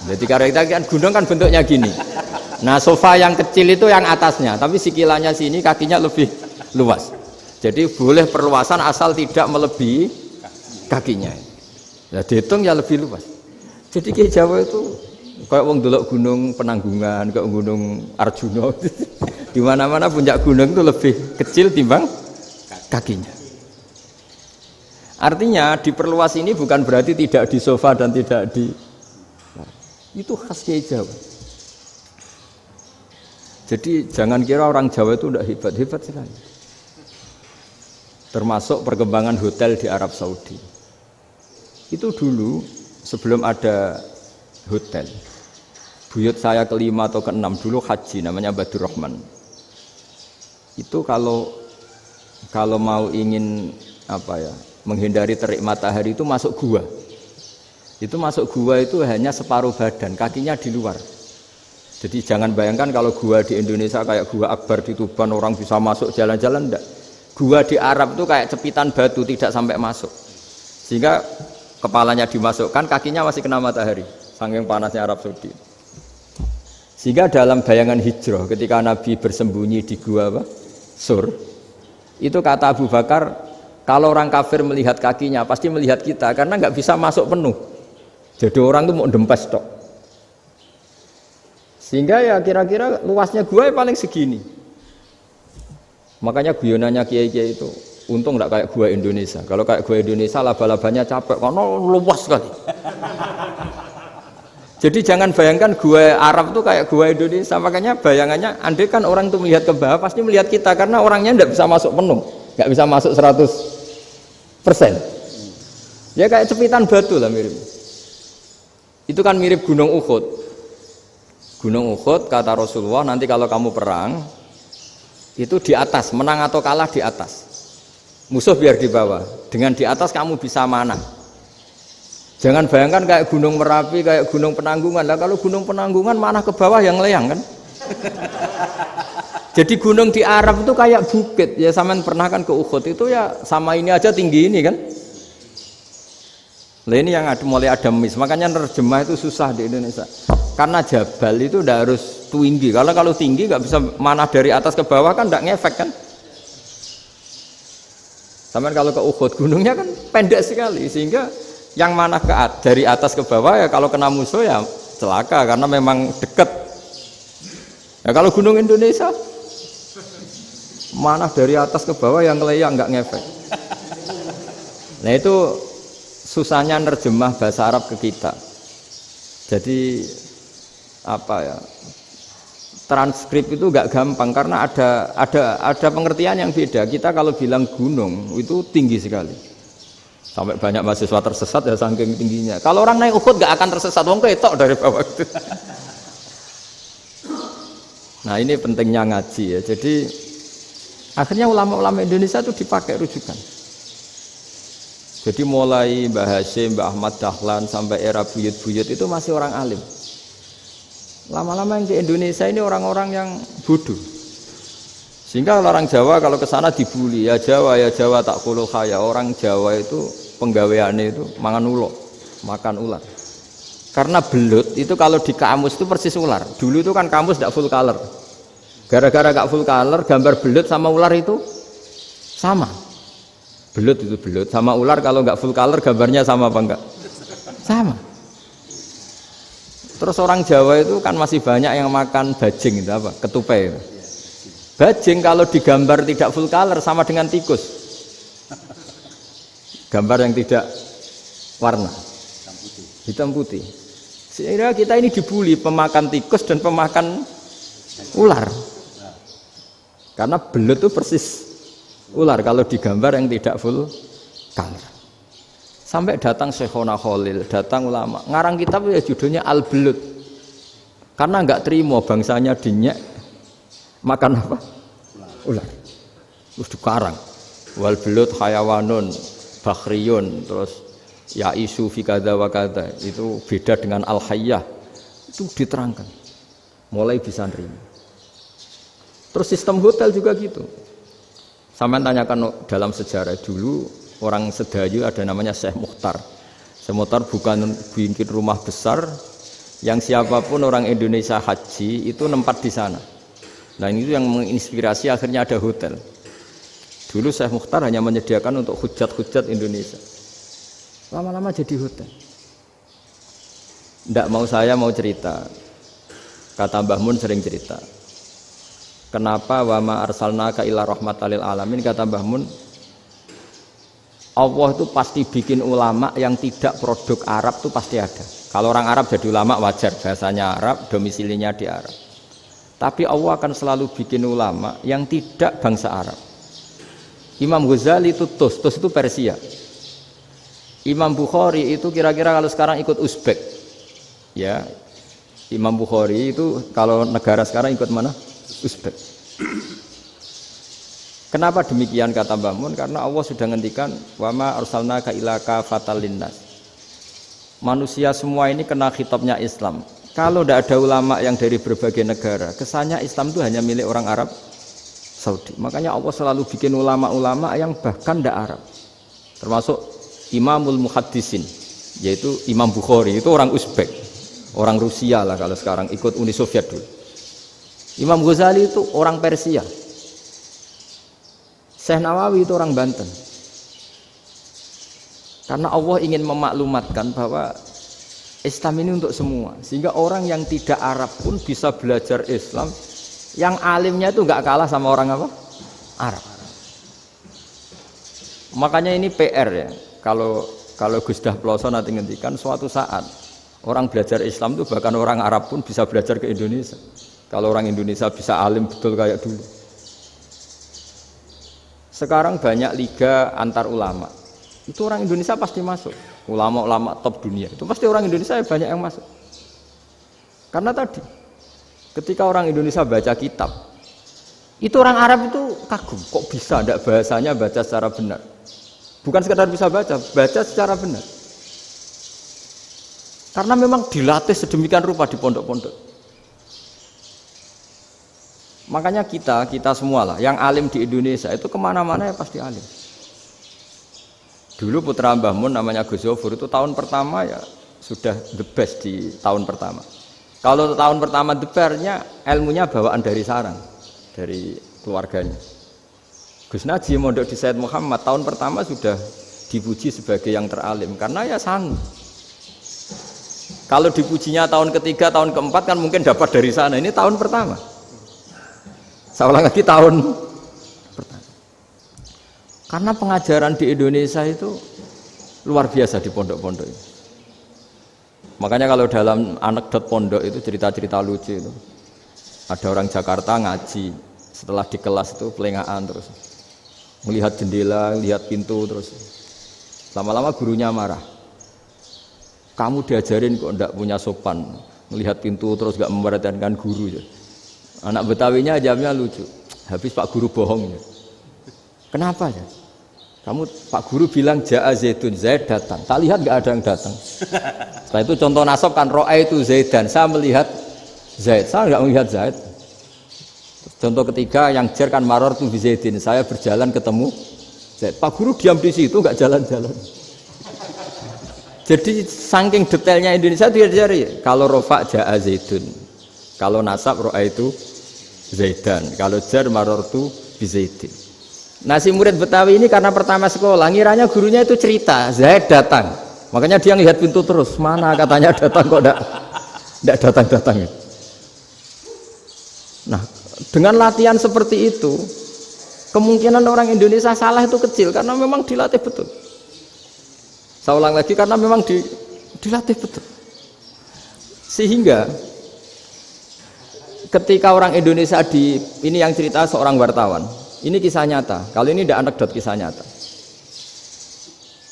Jadi karena kita kan gunung kan bentuknya gini. Nah, sofa yang kecil itu yang atasnya, tapi sikilannya sini kakinya lebih luas. Jadi boleh perluasan asal tidak melebihi kakinya. Ya dihitung ya lebih luas. Jadi Kiai Jawa itu kayak wong delok gunung Penanggungan, kayak gunung Arjuna. Di mana-mana puncak gunung itu lebih kecil timbang kakinya. Artinya diperluas ini bukan berarti tidak di sofa dan tidak di, itu khas Kiai Jawa. Jadi jangan kira orang Jawa itu tidak hebat sekali. Termasuk perkembangan hotel di Arab Saudi. Itu dulu sebelum ada hotel. Buyut saya kelima atau keenam dulu haji, namanya Badur Rahman. Itu kalau mau ingin apa ya, menghindari terik matahari itu masuk gua. Itu masuk gua itu hanya separuh badan, kakinya di luar. Jadi jangan bayangkan kalau gua di Indonesia kayak gua Akbar di Tuban orang bisa masuk jalan-jalan, enggak. Gua di Arab itu kayak cepitan batu, tidak sampai masuk. Sehingga kepalanya dimasukkan, kakinya masih kena matahari, saking panasnya Arab Saudi. Sehingga dalam bayangan hijrah ketika Nabi bersembunyi di gua apa? Sur. Itu kata Abu Bakar, kalau orang kafir melihat kakinya pasti melihat kita karena nggak bisa masuk penuh. Jadi orang itu mau dempes tok. Sehingga ya kira-kira luasnya gua paling segini. Makanya guyonannya kiai-kiai itu untung nggak kayak gua Indonesia. Kalau kayak gua Indonesia laba-labanya capek karena luas sekali. Jadi jangan bayangkan gua Arab itu kayak gua Indonesia. Makanya bayangannya andai kan orang itu melihat ke bawah pasti melihat kita karena orangnya nggak bisa masuk penuh, nggak bisa masuk 100%. Ya kayak cepitan batu lah mirip. Itu kan mirip Gunung Uhud. Gunung Uhud kata Rasulullah nanti kalau kamu perang itu di atas, menang atau kalah di atas. Musuh biar di bawah. Dengan di atas kamu bisa mana? Jangan bayangkan kayak Gunung Merapi, kayak Gunung Penanggungan. Lah kalau Gunung Penanggungan mana ke bawah yang leyang kan? Jadi gunung di Arab itu kayak bukit. Ya sampean pernah kan ke Uhud itu ya sama ini aja tinggi ini kan? Lah ini yang mulai ada mis. Makanya nerjemah itu susah di Indonesia. Karena jabal itu udah harus tinggi. Kalau tinggi nggak bisa manah dari atas ke bawah kan nggak ngefek kan. Sampai kalau ke Uhud gunungnya kan pendek sekali sehingga yang manah dari atas ke bawah ya kalau kena musuh ya celaka karena memang dekat. Ya kalau gunung Indonesia manah dari atas ke bawah yang ngeleyang nggak ngefek. Nah itu susahnya nerjemah bahasa Arab ke kita. Jadi apa ya? Transkrip itu nggak gampang karena ada pengertian yang beda. Kita kalau bilang gunung itu tinggi sekali. Sampai banyak mahasiswa tersesat ya saking tingginya. Kalau orang naik Uhud nggak akan tersesat, wong ketok dari bawah itu. Nah ini pentingnya ngaji ya. Jadi akhirnya ulama-ulama Indonesia itu dipakai rujukan. Jadi mulai Mbah Hasyim, Mbah Ahmad Dahlan sampai era buyut-buyut itu masih orang alim. Lama-lama yang di Indonesia ini orang-orang yang bodoh. Sehingga orang Jawa kalau ke sana dibully, ya Jawa tak kulul khaya. Orang Jawa itu penggaweannya itu makan ular. Karena belut itu kalau di kamus itu persis ular. Dulu itu kan kamus tidak full color. Gara-gara gak full color, gambar belut sama ular itu sama. Belut itu belut sama ular kalau nggak full color gambarnya sama apa enggak? Sama. Terus orang Jawa itu kan masih banyak yang makan bajing itu apa? Ketupai itu. Bajing kalau digambar tidak full color sama dengan tikus. Gambar yang tidak warna. Hitam putih. Sehingga kita ini dibully pemakan tikus dan pemakan ular. Karena belut itu persis ular kalau digambar yang tidak full color. Sampai datang Syekhona Khalil, datang ulama. Ngarang kitab ya judulnya Al-Belut. Karena enggak terima bangsanya dinyek makan apa? Ular. Terus dikarang. Wal belut hayawanun bakhriyun terus ya isu fi kadza wa kadza. Itu beda dengan al-hayyah. Itu diterangkan. Mulai bisa nerima. Terus sistem hotel juga gitu. Sampeyan tanyakan dalam sejarah dulu orang Sedayu ada namanya Syekh Mukhtar. Syekh Mukhtar bukan bikin rumah besar yang siapapun orang Indonesia haji itu nempat di sana. Nah ini yang menginspirasi akhirnya ada hotel. Dulu Syekh Mukhtar hanya menyediakan untuk hujat-hujat Indonesia. Lama-lama jadi hotel. Ndak mau saya mau cerita. Kata Mbah Mun sering cerita. Kenapa wa ma arsalnaka illa rahmatan lil alamin, kata Mbah Mun, Allah itu pasti bikin ulama yang tidak produk Arab itu pasti ada. Kalau orang Arab jadi ulama wajar, bahasanya Arab, domisilinya di Arab. Tapi Allah akan selalu bikin ulama yang tidak bangsa Arab. Imam Ghazali itu Tus itu Persia. Imam Bukhari itu kira-kira kalau sekarang ikut Uzbek. Ya. Imam Bukhari itu kalau negara sekarang ikut mana? Uzbek. Kenapa demikian kata Mbah Mun? Karena Allah sudah ngendikan wa ma arsalnaka illa kafatan linnas. Manusia semua ini kena khitabnya Islam. Kalau tidak ada ulama yang dari berbagai negara, kesannya Islam itu hanya milik orang Arab Saudi. Makanya Allah selalu bikin ulama-ulama yang bahkan tidak Arab. Termasuk Imamul Muhaddisin, yaitu Imam Bukhari, itu orang Uzbek, orang Rusia lah kalau sekarang ikut Uni Soviet dulu. Imam Ghazali itu orang Persia. Syekh Nawawi itu orang Banten. Karena Allah ingin memaklumatkan bahwa Islam ini untuk semua. Sehingga orang yang tidak Arab pun bisa belajar Islam. Yang alimnya itu nggak kalah sama orang apa? Arab. Makanya ini PR ya. Kalau Gus Dah Ploso nanti ngendikan suatu saat orang belajar Islam itu bahkan orang Arab pun bisa belajar ke Indonesia. Kalau orang Indonesia bisa alim betul kayak dulu. Sekarang banyak liga antar ulama. Itu orang Indonesia pasti masuk. Ulama-ulama top dunia. Itu pasti orang Indonesia banyak yang masuk. Karena tadi ketika orang Indonesia baca kitab, itu orang Arab itu kagum. Kok bisa ada bahasanya baca secara benar? Bukan sekadar bisa baca secara benar. Karena memang dilatih sedemikian rupa di pondok-pondok. Makanya kita semua lah, yang alim di Indonesia itu kemana-mana ya pasti alim. Dulu putra Mbah Mun namanya Gus Zofur itu tahun pertama ya sudah the best di tahun pertama. Kalau tahun pertama debarnya ilmunya bawaan dari sarang, dari keluarganya. Gus Naji mondok di Said Muhammad tahun pertama sudah dipuji sebagai yang teralim karena ya sanggup. Kalau dipujinya tahun ketiga, tahun keempat kan mungkin dapat dari sana. Ini tahun pertama. Saya ulang lagi tahun pertama. Karena pengajaran di Indonesia itu luar biasa di pondok-pondok ini. Makanya kalau dalam anekdot pondok itu cerita-cerita lucu itu. Ada orang Jakarta ngaji, setelah di kelas itu pelengahan terus. Melihat jendela, lihat pintu terus. Lama-lama gurunya marah. Kamu diajarin kok ndak punya sopan, melihat pintu terus gak memperhatikan guru. Anak Betawinya jawabnya lucu. Habis Pak Guru bohong. Kenapa ya? Kamu Pak Guru bilang Ja'a Zaidun, Zaid datang. Tak lihat gak ada yang datang. Setelah itu contoh nasab kan ro'a itu Zaidan. Saya melihat Zaid, saya gak melihat Zaid. Contoh ketiga yang jar kan maror tu Zaidin. Saya berjalan ketemu Zaid. Pak Guru diam di situ gak jalan-jalan. Jadi saking detailnya Indonesia dia cari. Kalau rofa Ja'a Zaidun, kalau nasab ro'a itu Zaidan, kalau jar maror tu Zaidin. Nah si murid Betawi ini karena pertama sekolah, ngiranya gurunya itu cerita, Zaid datang. Makanya dia ngelihat pintu terus, mana katanya datang kok enggak datang-datang. Nah dengan latihan seperti itu, kemungkinan orang Indonesia salah itu kecil karena memang dilatih betul. Saya ulang lagi karena memang dilatih betul. Sehingga ketika orang Indonesia ini yang cerita seorang wartawan. Ini kisah nyata. Kalau ini tidak anekdot, kisah nyata.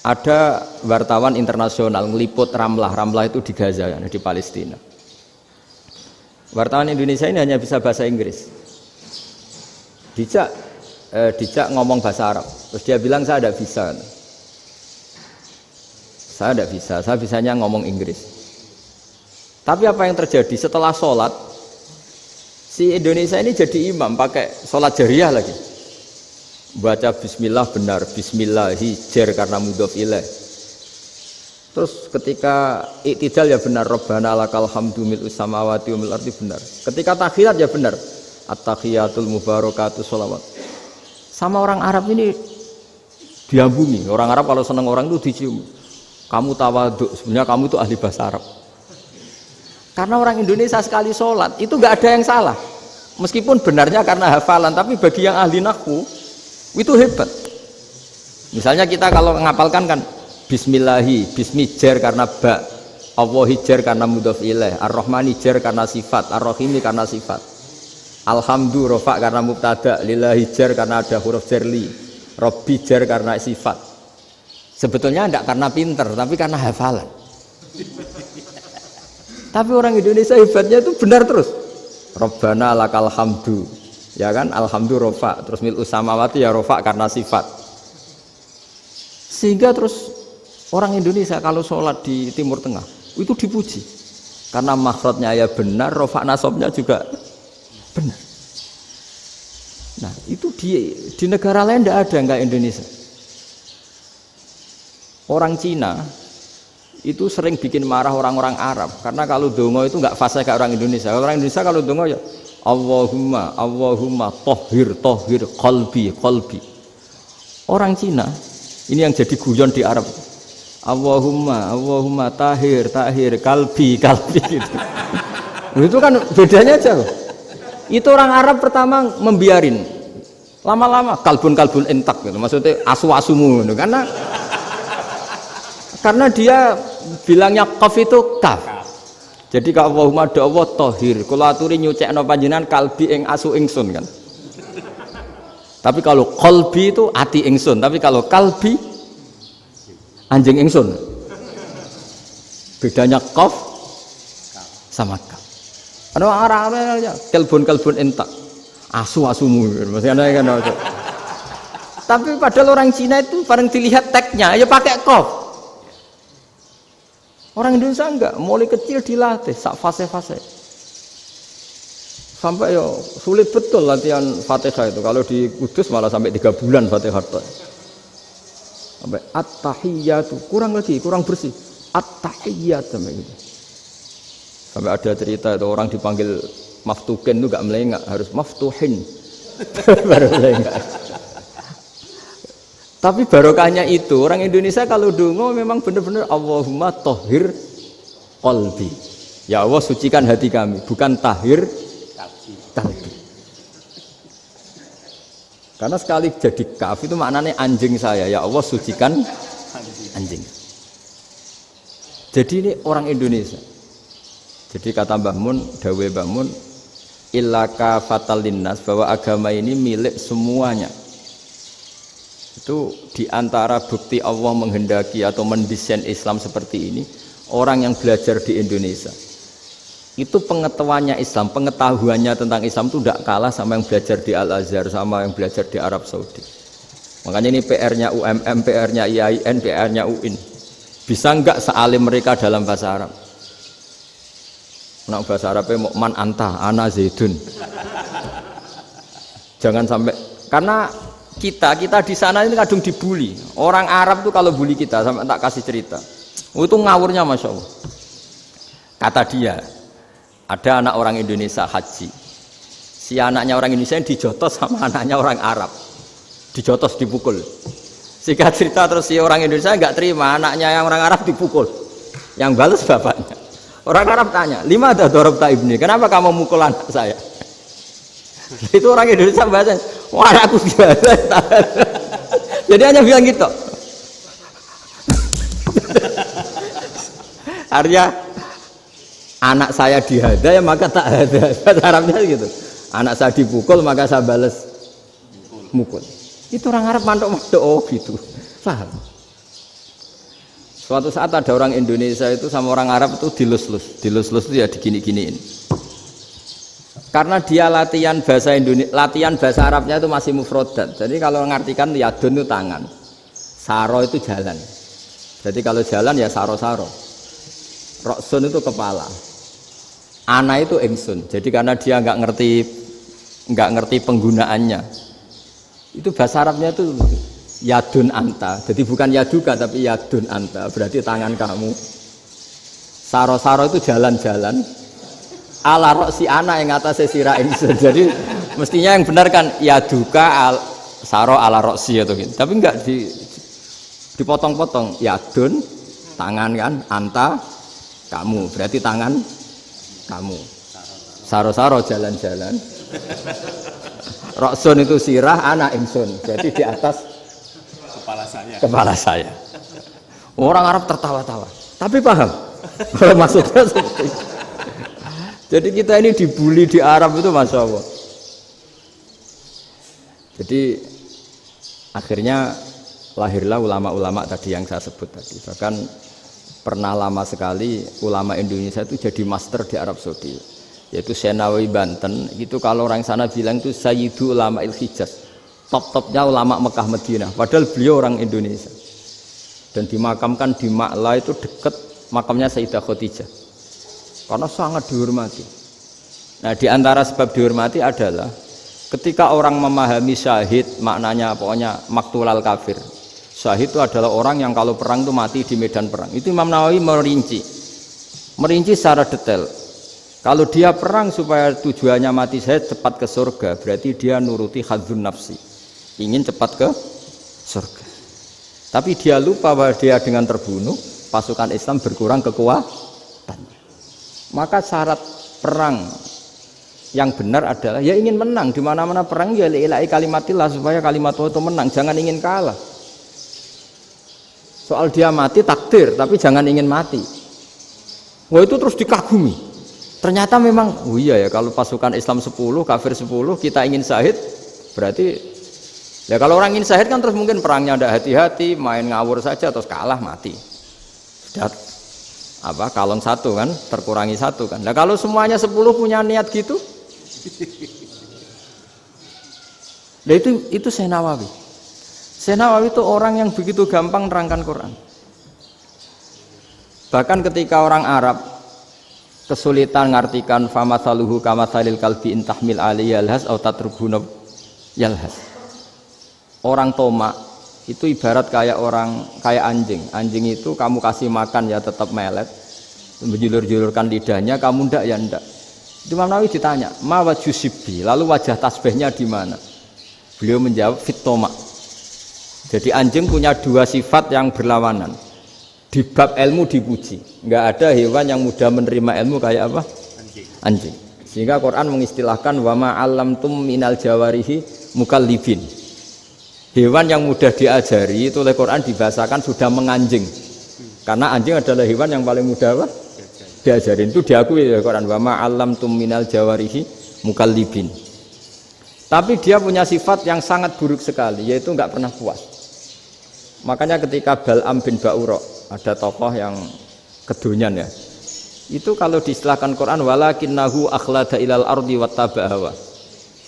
Ada wartawan internasional meliput Ramlah. Ramlah itu di Gaza, di Palestina. Wartawan Indonesia ini hanya bisa bahasa Inggris. Dijak ngomong bahasa Arab. Terus dia bilang saya tidak bisa. Saya tidak bisa. Saya bisanya ngomong Inggris. Tapi apa yang terjadi setelah sholat? Si Indonesia ini jadi imam pakai sholat jariah lagi. Baca bismillah benar, bismillahi jar karena mudhof ilaih. Terus ketika iktidal ya benar, Rabbana lakal hamdu mil'us samawati wa mil'ul ardi benar. Ketika tahiyat ya benar, at-tahiyatul mubarakatuh sholawat. Sama orang Arab ini diambungi. Orang Arab kalau senang orang itu dicium. Kamu tawaduk, sebenarnya kamu itu ahli bahasa Arab. Karena orang Indonesia sekali sholat itu nggak ada yang salah. Meskipun benarnya karena hafalan, tapi bagi yang ahli nahwu itu hebat. Misalnya kita kalau ngapalkan kan bismillahi, bismi jar karena ba, Allahi jar karena mudhof ilaih, ar-rahmani jar karena sifat, ar-rahimi karena sifat, alhamdu rofa karena mubtada, lillahi jar karena ada huruf jarli, robbi jar karena sifat. Sebetulnya tidak karena pinter, tapi karena hafalan. Tapi orang Indonesia hebatnya itu benar terus. Rabbana lakal hamdu. Ya kan, alhamdu rofa, terus mil'us samawati ya rofa karena sifat. Sehingga terus orang Indonesia kalau sholat di Timur Tengah itu dipuji karena makhrajnya ya benar, rofa nasabnya juga benar. Nah itu di negara lain tidak ada nggak Indonesia. Orang Cina itu sering bikin marah orang-orang Arab karena kalau dongo itu nggak fasih kayak orang Indonesia. Orang Indonesia kalau dongo ya Allahumma, Allahumma, tohir, tohir, qalbi, qalbi. Orang Cina, ini yang jadi guyon di Arab. Allahumma, Allahumma, tahir, tahir, kalbi, kalbi. Gitu. Itu kan bedanya aja loh. Itu orang Arab pertama membiarin. Lama-lama, kalbun-kalbun entak gitu. Maksudnya asu-asumu gitu. Karena dia bilangnya qaf itu kaf. Jadi kalau Allahumma do Allah tohir, kalau aturi nyucekno panjenengan kalbi ing asu ingsun kan. Tapi kalau qalbi itu ati ingsun, tapi kalau kalbi anjing ingsun. Bedanya qaf sama kaf. Ana orang aja kalbun entak. Asu-asumu maksudnya kan. Tapi padahal orang Cina itu paling dilihat teksnya ya pakai qaf. Orang Indonesia enggak, mulai kecil dilatih sak fase-fase. Sampai ya sulit betul latihan Fatihah itu. Kalau di Kudus malah sampai 3 bulan Fatihah. Sampai at-tahiyyatu, kurang lagi, kurang bersih. At-tahiyyat sampai gitu. Sampai ada cerita itu orang dipanggil maftuken itu gak melengak, harus maftuhin baru melengak. Tapi barokahnya itu orang Indonesia kalau dongo memang benar-benar Allahumma tohir qalbi. Ya Allah sucikan hati kami, bukan tahir kalbi. Karena sekali jadi kaf itu maknanya anjing saya. Ya Allah sucikan anjing. Jadi ini orang Indonesia. Jadi kata Mbah Mun, dawe Mbah Mun, illaka fatal linnas, bahwa agama ini milik semuanya. Itu diantara bukti Allah menghendaki atau mendesain Islam seperti ini, orang yang belajar di Indonesia. Itu pengetahuannya Islam, pengetahuannya tentang Islam itu tidak kalah sama yang belajar di Al-Azhar, sama yang belajar di Arab Saudi. Makanya ini PR-nya UMM, PR-nya IAIN, PR-nya UIN. Bisa enggak sealim mereka dalam bahasa Arab? Nak bahasa Arabnya man anta, ana zaidun. Jangan sampai, karena kita di sana ini kadung dibully. Orang Arab tuh kalau bully kita, sampai tak kasih cerita. Itu ngawurnya Masya Allah. Kata dia, ada anak orang Indonesia haji. Si anaknya orang Indonesia yang dijotos sama anaknya orang Arab. Dijotos, dipukul. Singkat cerita terus si orang Indonesia nggak terima, anaknya yang orang Arab dipukul. Yang balas bapaknya. Orang Arab tanya, lima ada dorobta ibni, kenapa kamu mukul anak saya? Itu orang Indonesia bahasa, wah aku biasa. Jadi hanya bilang gitu. Artinya anak saya dihada ya maka tak ada. Bahasa Arabnya gitu. Anak saya dipukul maka saya balas mukul. Itu orang Arab mantuk-mantuk oh gitu. Paham? Suatu saat ada orang Indonesia itu sama orang Arab itu dilus-lus itu ya digini-giniin. Karena dia latihan bahasa Indonesia, latihan bahasa Arabnya itu masih mufrodat. Jadi kalau ngartikan yadun itu tangan, saro itu jalan. Jadi kalau jalan ya saro-saro. Roksun itu kepala, ana itu ingsun. Jadi karena dia nggak ngerti penggunaannya, itu bahasa Arabnya itu yadun anta, jadi bukan yaduka tapi yadun anta, berarti tangan kamu. Saro-saro itu jalan-jalan. Ala roksi ana yang atasnya sirah ingsun. Jadi mestinya yang benar kan yaduka saro ala roksi atau gitu. Tapi enggak dipotong-potong. Yadun tangan kan, anta kamu, berarti tangan kamu. Saro-saro jalan-jalan. Roksun itu sirah, ana ingsun. Jadi di atas kepala saya. Orang Arab tertawa-tawa, tapi paham kalau maksudnya seperti itu. Jadi kita ini dibully di Arab itu Masya Allah. Jadi akhirnya lahirlah ulama-ulama tadi yang saya sebut tadi. Bahkan pernah lama sekali ulama Indonesia itu jadi master di Arab Saudi, yaitu Senawi Banten. Itu kalau orang sana bilang itu Sayyidu Ulama Il-Hijaz, top-topnya ulama Mekah Madinah, padahal beliau orang Indonesia dan dimakamkan di Ma'la itu dekat makamnya Sayyidah Khadijah karena sangat dihormati. Nah diantara sebab dihormati adalah ketika orang memahami syahid maknanya pokoknya maktulal kafir. Syahid itu adalah orang yang kalau perang itu mati di medan perang. Itu Imam Nawawi merinci secara detail. Kalau dia perang supaya tujuannya mati syahid cepat ke surga, berarti dia nuruti hadzun nafsi, ingin cepat ke surga. Tapi dia lupa bahwa dia dengan terbunuh pasukan Islam berkurang kekuatannya. Maka syarat perang yang benar adalah ya ingin menang. Di mana-mana perang ya ilahi kalimatillah, supaya kalimat Allah itu menang, jangan ingin kalah. Soal dia mati takdir, tapi jangan ingin mati. Wah itu terus dikagumi. Ternyata memang oh iya ya, kalau pasukan Islam 10 kafir 10 kita ingin syahid, berarti ya kalau orang ingin syahid kan terus mungkin perangnya tidak hati-hati, main ngawur saja terus kalah mati. Sudah apa kalon satu kan, terkurangi satu kan. Nah kalau semuanya 10 punya niat gitu, nah itu Syekh Nawawi. Syekh Nawawi itu orang yang begitu gampang nerangkan Quran. Bahkan ketika orang Arab kesulitan ngartikan famathaluhu kamathalil kalbi intahmil alaihi yalhas au tatrubuna yalhas. Orang tomak itu ibarat kayak anjing. Anjing itu kamu kasih makan ya tetap melet, menjulur-julurkan lidahnya, kamu ndak ya ndak. Imam Nawawi ditanya, ma wajhu sibbi, lalu wajah tasbihnya di mana? Beliau menjawab fitoma. Jadi anjing punya dua sifat yang berlawanan. Di bab ilmu dipuji, nggak ada hewan yang mudah menerima ilmu kayak apa? Anjing. Sehingga Quran mengistilahkan wama alamtum minal jawarihi mukallibin. Hewan yang mudah diajari itu oleh Quran dibahasakan sudah menganjing. Karena anjing adalah hewan yang paling mudah apa? Diajarin. Itu diakui oleh Quran wama alamtum minal jawarihi mukallibin. Tapi dia punya sifat yang sangat buruk sekali, yaitu nggak pernah puas. Makanya ketika Bal'am bin Ba'ura, ada tokoh yang kedonyan ya, itu kalau diistilahkan Quran walakinnahu akhlada ilal ardi wattaba'a hawa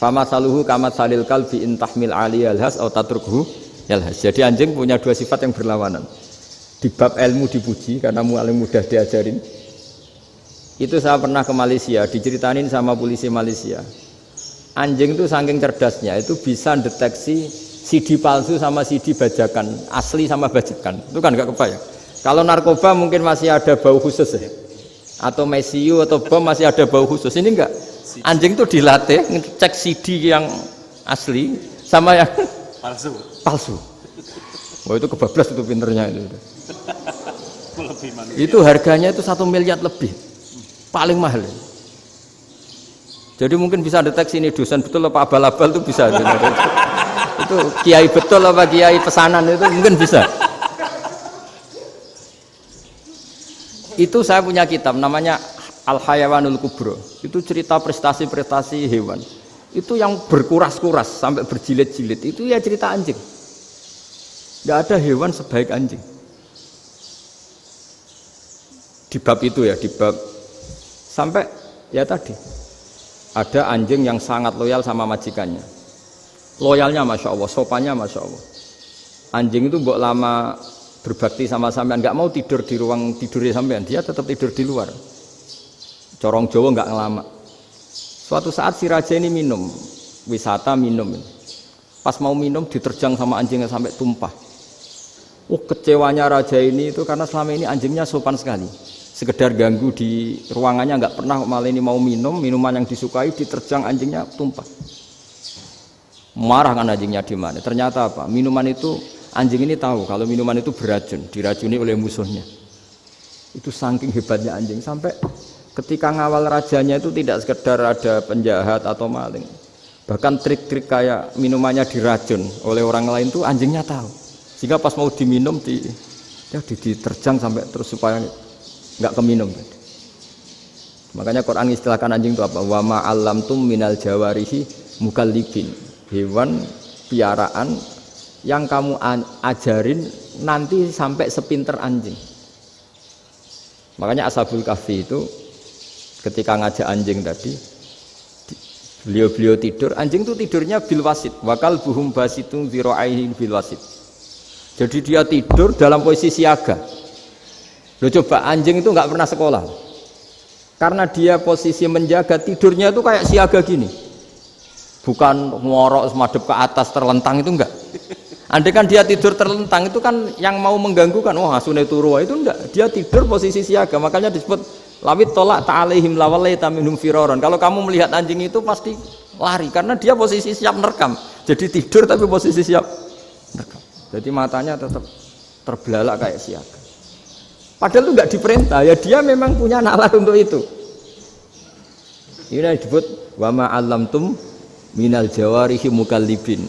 famasaluhu kamatsalil kalbi in tahmil 'alaihi yalhas aw tatrukhu yalhas. Jadi anjing punya dua sifat yang berlawanan. Di bab ilmu dipuji karena paling mudah diajarin. Itu saya pernah ke Malaysia, diceritain sama polisi Malaysia. Anjing itu saking cerdasnya itu bisa deteksi CD palsu sama CD bajakan, asli sama bajakan. Itu kan nggak kebayang. Kalau narkoba mungkin masih ada bau khusus ya. Atau mesiu atau bom masih ada bau khusus. Ini enggak. Anjing itu dilatih ngecek CD yang asli sama yang palsu. Wah itu kebablas itu pinternya itu. Itu harganya itu 1 miliar lebih. Paling mahal. Jadi mungkin bisa deteksi ini dosen betul apa abal-abal itu bisa. Itu kiai betul apa kiai pesanan itu mungkin bisa. Itu saya punya kitab namanya Al-Hayawanul Kubro. Itu cerita prestasi-prestasi hewan. Itu yang berkuras-kuras sampai berjilid-jilid. Itu ya cerita anjing. Nggak ada hewan sebaik anjing. Di bab itu ya, di bab sampai ya tadi ada anjing yang sangat loyal sama majikannya. Loyalnya Masya Allah, sopannya Masya Allah. Anjing itu mbok lama berbakti sama sampean, nggak mau tidur di ruang tidurnya sampean, dia tetap tidur di luar. Corong Jawa nggak ngelama. Suatu saat si raja ini minum, wisata minum. Pas mau minum diterjang sama anjingnya sampai tumpah. Kecewanya raja ini itu karena selama ini anjingnya sopan sekali. Sekedar ganggu di ruangannya nggak pernah, malah ini mau minum, minuman yang disukai diterjang anjingnya tumpah. Marah kan anjingnya di mana? Ternyata apa? Minuman itu anjing ini tahu kalau minuman itu beracun, diracuni oleh musuhnya. Itu saking hebatnya anjing sampai ketika ngawal rajanya itu tidak sekedar ada penjahat atau maling. Bahkan trik-trik kayak minumannya diracun oleh orang lain itu anjingnya tahu. Sehingga pas mau diminum diterjang sampai terus supaya nggak keminum. Makanya Quran istilahkan anjing itu apa? Wa ma 'allamtum minal jawarihi mukallibin. Hewan piaraan yang kamu ajarin nanti sampai sepinter anjing. Makanya Ashabul Kahfi itu ketika ngajak anjing tadi, beliau tidur, anjing itu tidurnya bil wasit, wakal buhum basitun zira'aihi bil wasit. Jadi dia tidur dalam posisi siaga. Loh coba anjing itu nggak pernah sekolah, karena dia posisi menjaga, tidurnya itu kayak siaga gini. Bukan ngorok semadep ke atas terlentang, itu enggak. Andai kan dia tidur terlentang itu kan yang mau mengganggu kan, wah asune turu itu enggak. Dia tidur posisi siaga, makanya disebut lawit tolak ta'alaihim lawalaita minhum firaron. Kalau kamu melihat anjing itu pasti lari karena dia posisi siap merekam. Jadi tidur tapi posisi siap merekam. Jadi matanya tetap terbelalak kayak siaga. Padahal itu enggak diperintah, ya dia memang punya nalar untuk itu. Ini disebut wa ma 'allamtum minal jawarihi mukallibin.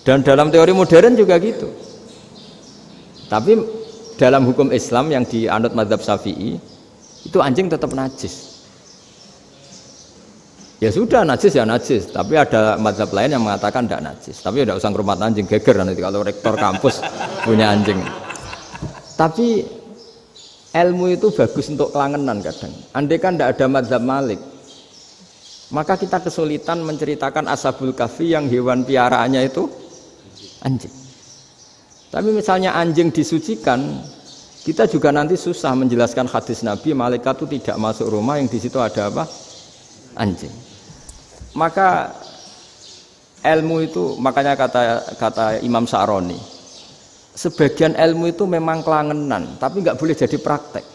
Dan dalam teori modern juga gitu. Tapi dalam hukum Islam yang dianut mazhab Syafi'i itu anjing tetap najis. Ya sudah najis ya najis, tapi ada mazhab lain yang mengatakan tidak najis. Tapi tidak usah ngurmat anjing, geger nanti kalau rektor kampus punya anjing. Tapi ilmu itu bagus untuk kelangenan kadang. Andai kan tidak ada mazhab Malik, maka kita kesulitan menceritakan Ashabul Kahfi yang hewan piaraannya itu anjing. Tapi misalnya anjing disucikan, kita juga nanti susah menjelaskan hadis Nabi malaikat itu tidak masuk rumah yang di situ ada apa? Anjing. Maka ilmu itu, makanya kata Imam Sa'roni, sebagian ilmu itu memang kelangenan, tapi nggak boleh jadi praktek.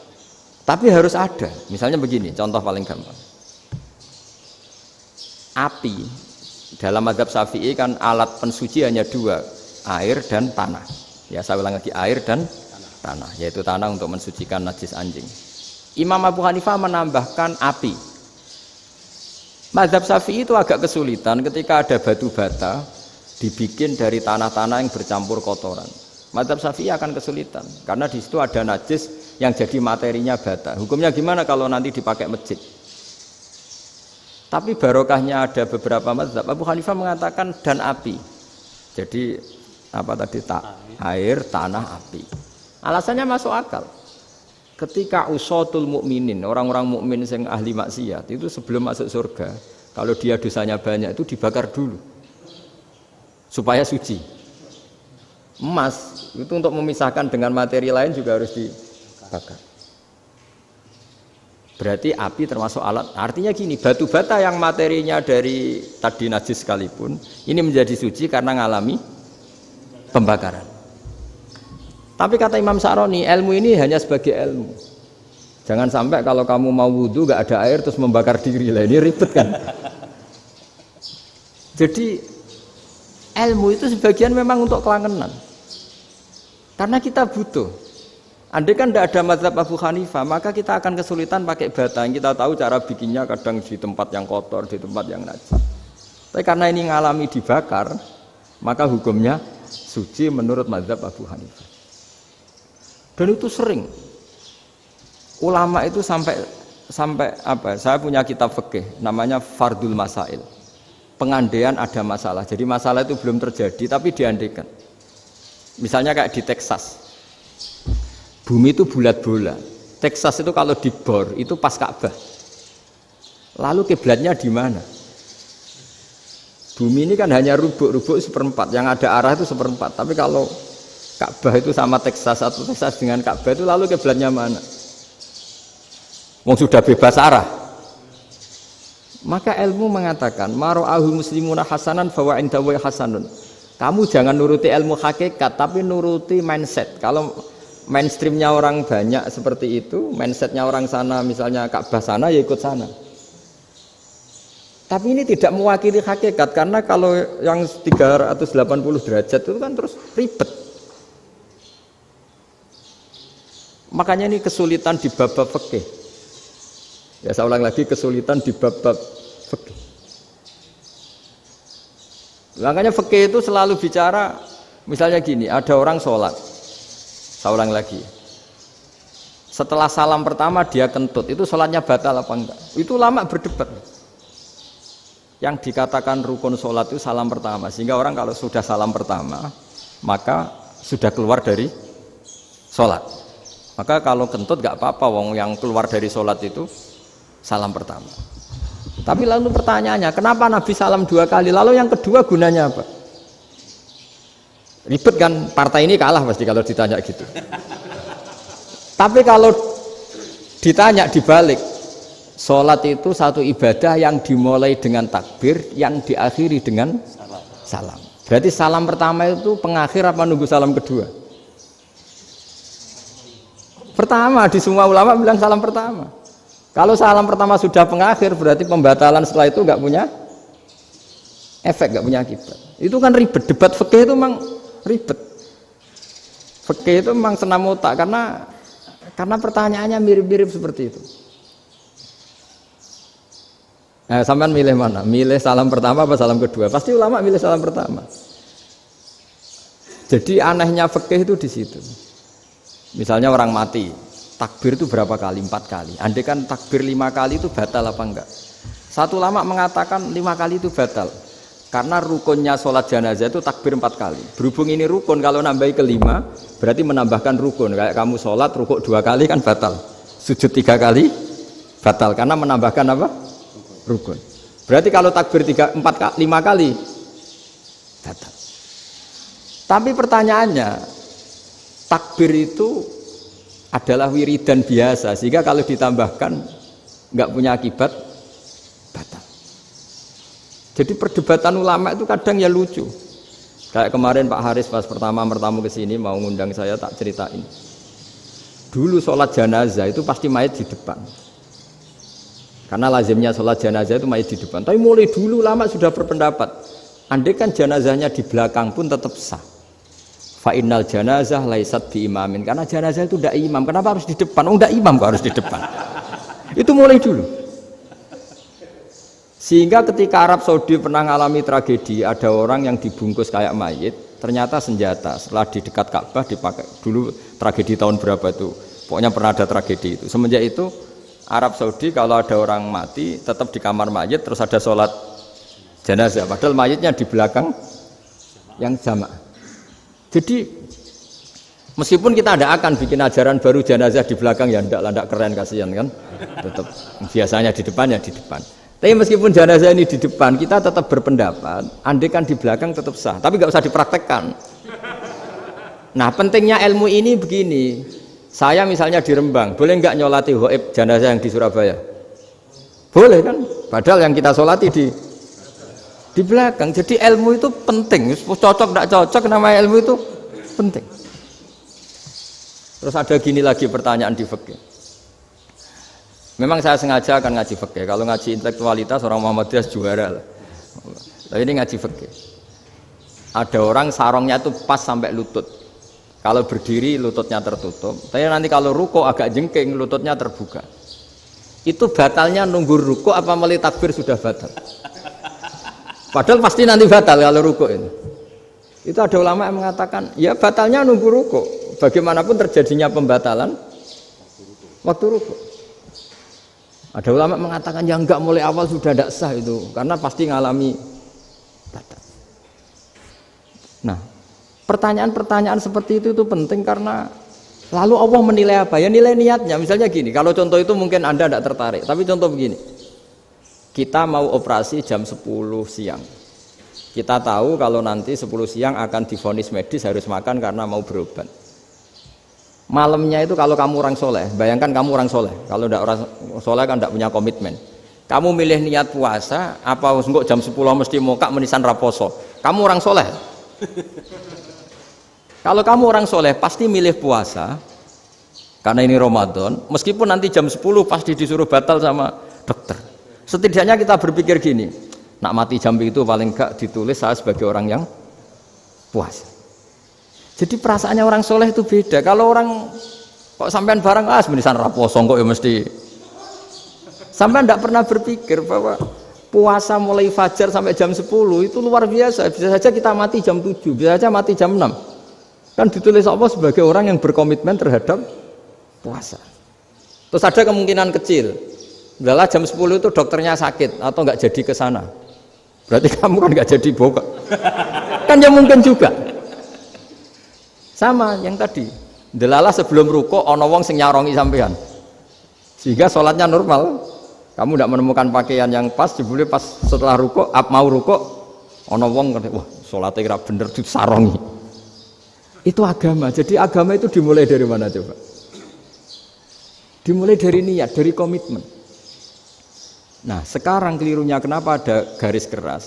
Tapi harus ada. Misalnya begini, contoh paling gampang. Api dalam mazhab Syafi'i kan alat pensuci hanya dua, air dan tanah. Ya saya ulang lagi, air dan tanah, yaitu tanah untuk mensucikan najis anjing. Imam Abu Hanifah menambahkan api. Mazhab Syafi'i itu agak kesulitan ketika ada batu bata dibikin dari tanah-tanah yang bercampur kotoran. Mazhab Syafi'i akan kesulitan karena di situ ada najis yang jadi materinya bata. Hukumnya gimana kalau nanti dipakai masjid? Tapi barokahnya ada beberapa mazhab. Abu Hanifah mengatakan dan api. Jadi apa tadi air, tanah, api. Alasannya masuk akal. Ketika usatul mukminin, orang-orang mukmin yang ahli maksiat itu sebelum masuk surga, kalau dia dosanya banyak itu dibakar dulu supaya suci. Emas itu untuk memisahkan dengan materi lain juga harus dibakar. Berarti api termasuk alat. Artinya gini, batu bata yang materinya dari tadi najis sekalipun ini menjadi suci karena ngalami pembakaran. Tapi kata Imam Sa'roni, ilmu ini hanya sebagai ilmu. Jangan sampai kalau kamu mau wudhu gak ada air terus membakar diri lah, ini ribet kan. Jadi ilmu itu sebagian memang untuk kelangenan. Karena kita butuh. Andai kan tidak ada mazhab Abu Hanifah, maka kita akan kesulitan pakai bata. Yang kita tahu cara bikinnya kadang di tempat yang kotor, di tempat yang najis. Tapi karena ini ngalami dibakar, maka hukumnya suci menurut mazhab Abu Hanifah. Dan itu sering. Ulama itu sampai apa? Saya punya kitab fikih namanya Fardul Masail. Pengandaian ada masalah. Jadi masalah itu belum terjadi tapi diandaikan. Misalnya kayak di Texas. Bumi itu bulat-bulat. Texas itu kalau dibor itu pas Ka'bah. Lalu kiblatnya di mana? Bumi ini kan hanya rubuk-rubuk seperempat. Yang ada arah itu seperempat. Tapi kalau Ka'bah itu sama Texas atau Texas dengan Ka'bah itu lalu kiblatnya mana? Wong sudah bebas arah. Maka ilmu mengatakan mara'ahu muslimuna hasanan fa wa indahu hasanun. Kamu jangan nuruti ilmu hakikat tapi nuruti mindset. Kalau mainstreamnya orang banyak seperti itu, mindsetnya orang sana misalnya Ka'bah sana ya ikut sana. Tapi ini tidak mewakili hakikat karena kalau yang 380 derajat itu kan terus ribet. Makanya ini kesulitan di bab-bab fikih. Ya saya ulang lagi, kesulitan di bab-bab fikih. Makanya fikih itu selalu bicara, misalnya gini, ada orang sholat, saya ulang lagi, setelah salam pertama dia kentut, itu sholatnya batal apa enggak? Itu lama berdebat. Yang dikatakan rukun sholat itu salam pertama, sehingga orang kalau sudah salam pertama, maka sudah keluar dari sholat. Maka kalau kentut enggak apa-apa, wong yang keluar dari sholat itu salam pertama. Tapi lalu pertanyaannya, kenapa Nabi salam 2 kali? Lalu yang kedua gunanya apa? Ribet kan, partai ini kalah pasti kalau ditanya gitu. Tapi kalau ditanya dibalik, sholat itu satu ibadah yang dimulai dengan takbir, yang diakhiri dengan salam. Berarti salam pertama itu pengakhir apa nunggu salam kedua? Pertama, di semua ulama bilang salam pertama. Kalau salam pertama sudah pengakhir, berarti pembatalan setelah itu nggak punya efek, nggak punya akibat. Itu kan ribet. Debat fikih itu memang ribet. Fikih itu memang senam otak karena pertanyaannya mirip-mirip seperti itu. Nah, sampean milih mana? Milih salam pertama apa salam kedua? Pasti ulama milih salam pertama. Jadi anehnya fikih itu di situ. Misalnya orang mati, takbir itu berapa kali? 4 kali. Andai kan takbir 5 kali itu batal apa enggak? Satu ulama mengatakan 5 kali itu batal. Karena rukunnya sholat jenazah itu takbir 4 kali. Berhubung ini rukun, kalau nambahi ke 5, berarti menambahkan rukun. Kayak kamu sholat, rukuk 2 kali kan batal. Sujud 3 kali, batal. Karena menambahkan apa? Rukun. Berarti kalau takbir 5 kali, batal. Tapi pertanyaannya, takbir itu adalah wiridan biasa, sehingga kalau ditambahkan nggak punya akibat, batal. Jadi perdebatan ulama itu kadang ya lucu. Kayak kemarin Pak Haris pas pertama bertamu ke sini mau ngundang saya, tak ceritain. Dulu sholat jenazah itu pasti mayit di depan. Karena lazimnya sholat jenazah itu mayit di depan. Tapi mulai dulu lama sudah berpendapat, andai kan jenazahnya di belakang pun tetap sah. Fa innal janazah laisat bi imamin. Karena jenazah itu tidak imam. Kenapa harus di depan? Oh, tidak imam kok harus di depan. Itu mulai dulu. Sehingga ketika Arab Saudi pernah mengalami tragedi, ada orang yang dibungkus kayak mayit, ternyata senjata. Setelah di dekat Ka'bah dipakai. Dulu tragedi tahun berapa itu? Pokoknya pernah ada tragedi itu. Semenjak itu Arab Saudi kalau ada orang mati tetap di kamar mayit, terus ada sholat jenazah. Padahal mayitnya di belakang yang jamaah. Jadi meskipun kita tidak akan bikin ajaran baru jenazah di belakang, ya tidak keren, kasihan kan. Tetap biasanya di depan ya di depan. Tapi meskipun jenazah ini di depan, kita tetap berpendapat andai kan di belakang tetap sah, tapi nggak usah dipraktekkan. Nah, pentingnya ilmu ini begini. Saya misalnya di Rembang, boleh nggak nyolati ghaib jenazah yang di Surabaya? Boleh kan? Padahal yang kita solati di belakang. Jadi ilmu itu penting. Cocok tidak cocok, nama ilmu itu penting. Terus ada gini lagi pertanyaan di fikih. Memang saya sengaja akan ngaji fikih. Kalau ngaji intelektualitas orang Muhammadiyah juara lah. Tapi ini ngaji fikih. Ada orang sarongnya itu pas sampai lutut. Kalau berdiri lututnya tertutup. Tapi nanti kalau ruko agak jengking lututnya terbuka. Itu batalnya nunggu ruko apa mulai takbir sudah batal? Padahal pasti nanti batal kalau ruko ini. Itu ada ulama yang mengatakan, ya batalnya nunggu ruko. Bagaimanapun terjadinya pembatalan waktu ruko. Ada ulama mengatakan yang enggak mulai awal sudah tidak sah itu, karena pasti ngalami batal. Nah, pertanyaan-pertanyaan seperti itu penting karena lalu Allah menilai apa? Ya nilai niatnya. Misalnya gini, kalau contoh itu mungkin Anda tidak tertarik, tapi contoh begini. Kita mau operasi jam 10 siang. Kita tahu kalau nanti 10 siang akan divonis medis harus makan karena mau berobat. Malamnya itu kalau kamu orang soleh, bayangkan kamu orang soleh. Kalau tidak orang soleh kan tidak punya komitmen. Kamu milih niat puasa, apa enggak jam 10 mesti mokak menisan raposo. Kamu orang soleh. Kalau kamu orang soleh pasti milih puasa karena ini Ramadan. Meskipun nanti jam 10 pasti disuruh batal sama dokter. Setidaknya kita berpikir gini, nak mati jam itu paling enggak ditulis saya sebagai orang yang puasa. Jadi perasaannya orang soleh itu beda. Kalau orang kok sampean barang menisan raposo kok ya mesti. Sampean tidak pernah berpikir bahwa puasa mulai fajar sampai jam 10 itu luar biasa. Bisa saja kita mati jam 7, bisa saja mati jam 6. Kan ditulis Allah sebagai orang yang berkomitmen terhadap puasa. Terus ada kemungkinan kecil, adalah jam 10 itu dokternya sakit atau nggak jadi ke sana. Berarti kamu kan nggak jadi buka. Kan ya mungkin juga. Sama yang tadi. Delalah sebelum ruko ono wong sing nyarongi sampean. Sehingga sholatnya normal. Kamu tidak menemukan pakaian yang pas, jebule pas setelah ruko, mau ruko ono wong wah sholatnya kira bener disarongi. Itu agama. Jadi agama itu dimulai dari mana coba? Dimulai dari niat, dari komitmen. Nah, sekarang kelirunya kenapa ada garis keras?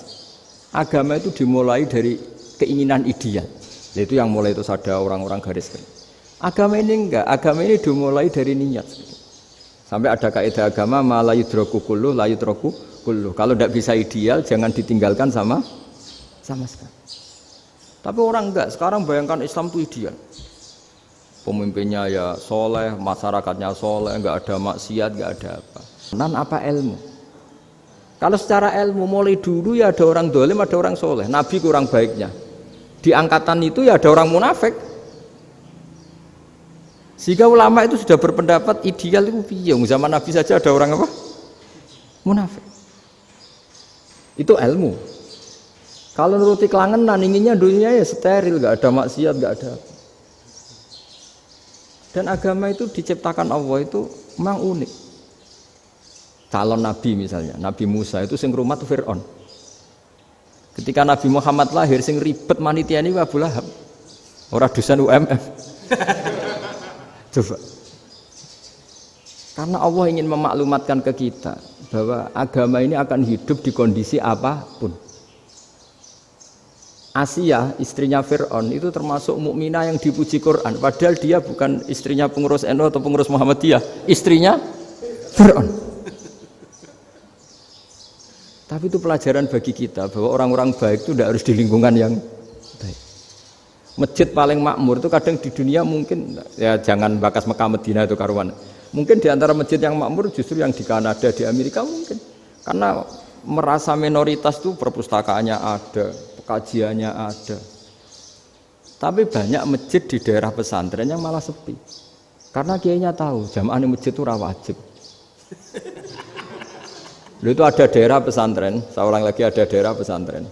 Agama itu dimulai dari keinginan ideal. Itu yang mulai itu ada orang-orang garis keras. Agama ini enggak, agama ini dimulai dari niat. Sampai ada kaidah agama la yudraku kulluh la yudraku kulluh. Kalau tidak bisa ideal jangan ditinggalkan sama sekali. Tapi orang enggak, sekarang bayangkan Islam itu ideal. Pemimpinnya ya soleh, masyarakatnya soleh, enggak ada maksiat, enggak ada apa. Nan apa ilmu? Kalau secara ilmu mulai dulu ya ada orang dolim, ada orang soleh. Nabi kurang baiknya. Di angkatan itu ya ada orang munafik. Sehingga ulama itu sudah berpendapat ideal itu piye? Zaman Nabi saja ada orang apa? Munafik. Itu ilmu. Kalau nuruti kelangenan inginnya dunia ya steril, enggak ada maksiat, enggak ada apa. Dan agama itu diciptakan Allah itu memang unik. Calon Nabi misalnya, Nabi Musa itu sing rumat Fir'aun. Ketika Nabi Muhammad lahir sing ribet manitia ini Abu Lahab. Orang dosen UMF. Coba. Karena Allah ingin memaklumatkan ke kita bahwa agama ini akan hidup di kondisi apapun. Asia, istrinya Fir'aun itu termasuk mukminah yang dipuji Quran. Padahal dia bukan istrinya pengurus NU atau pengurus Muhammadiyah, istrinya Fir'aun. Tapi itu pelajaran bagi kita bahwa orang-orang baik itu tidak harus di lingkungan yang baik. Masjid paling makmur itu kadang di dunia mungkin ya jangan bakas Mekah Madinah itu karuan. Mungkin di antara masjid yang makmur justru yang di Kanada, di Amerika mungkin. Karena merasa minoritas itu perpustakaannya ada, kajiannya ada. Tapi banyak masjid di daerah pesantren yang malah sepi. Karena kiainya tahu jamaah di masjid itu wajib. Lalu itu ada daerah pesantren, saya ulang lagi ada daerah pesantren.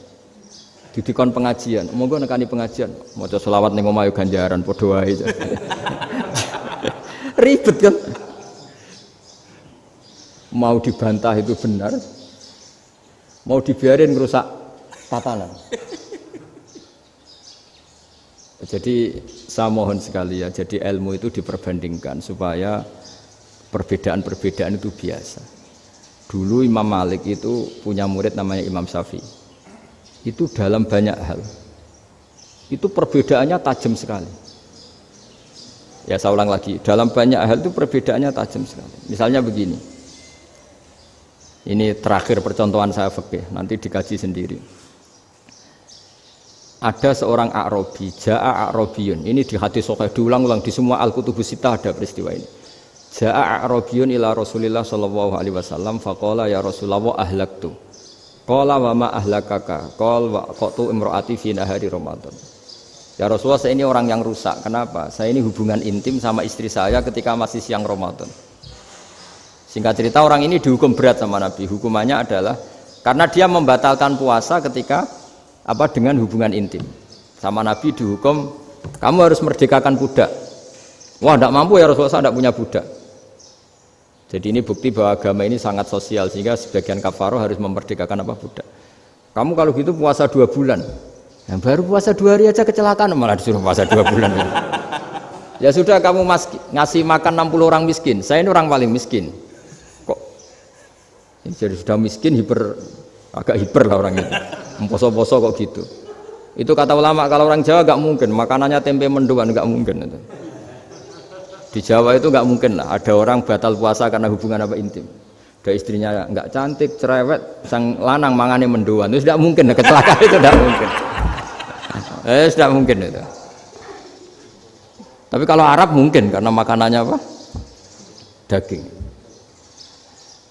Didikon pengajian, monggo nekani pengajian, maca selawat ning omahe ganjaran padha wae. Ribet kan? Mau dibantah itu benar, mau dibiarin ngerusak tatanan. Jadi saya mohon sekali ya, jadi ilmu itu diperbandingkan supaya perbedaan-perbedaan itu biasa. Dulu Imam Malik itu punya murid namanya Imam Syafi'i. Itu dalam banyak hal. Itu perbedaannya tajam sekali. Ya saya ulang lagi, dalam banyak hal itu perbedaannya tajam sekali. Misalnya begini. Ini terakhir percontohan saya fikih, nanti dikaji sendiri. Ada seorang A'rabi, Ja'a A'rabiyun. Ini di hadis sahih diulang-ulang di semua Al-Kutubus Sittah ada peristiwa ini. Ja'a A'rabiyun ila Rasulillah sallallahu alaihi wasallam faqala ya Rasulullah ahlaktu. Qala wa ma ahlakaka? Qal wa qatu imraati fi nahari Ramadan. Ya Rasulullah, saya ini orang yang rusak. Kenapa? Saya ini hubungan intim sama istri saya ketika masih siang Ramadan. Singkat cerita orang ini dihukum berat sama Nabi. Hukumannya adalah karena dia membatalkan puasa ketika dengan hubungan intim. Sama Nabi dihukum, kamu harus merdekakan budak. Wah, tidak mampu ya Rasulullah, saya tidak punya budak. Jadi ini bukti bahwa agama ini sangat sosial sehingga sebagian kafaroh harus memerdekakan budak. Kamu kalau gitu puasa 2 bulan. Yang baru puasa 2 hari aja kecelakaan malah disuruh puasa 2 bulan. Ya sudah kamu ngasih makan 60 orang miskin. Saya ini orang paling miskin. Kok ini jadi sudah miskin agak hiper lah orang itu. Poso-poso kok gitu. Itu kata ulama kalau orang Jawa nggak mungkin makanannya tempe mendoan, nggak mungkin itu. Di Jawa itu nggak mungkin lah ada orang batal puasa karena hubungan intim. Ada istrinya nggak cantik, cerewet, sang lanang mangane mendoan, itu tidak mungkin, kecelakaan itu tidak mungkin. Tidak mungkin itu. Tapi kalau Arab mungkin karena makanannya daging.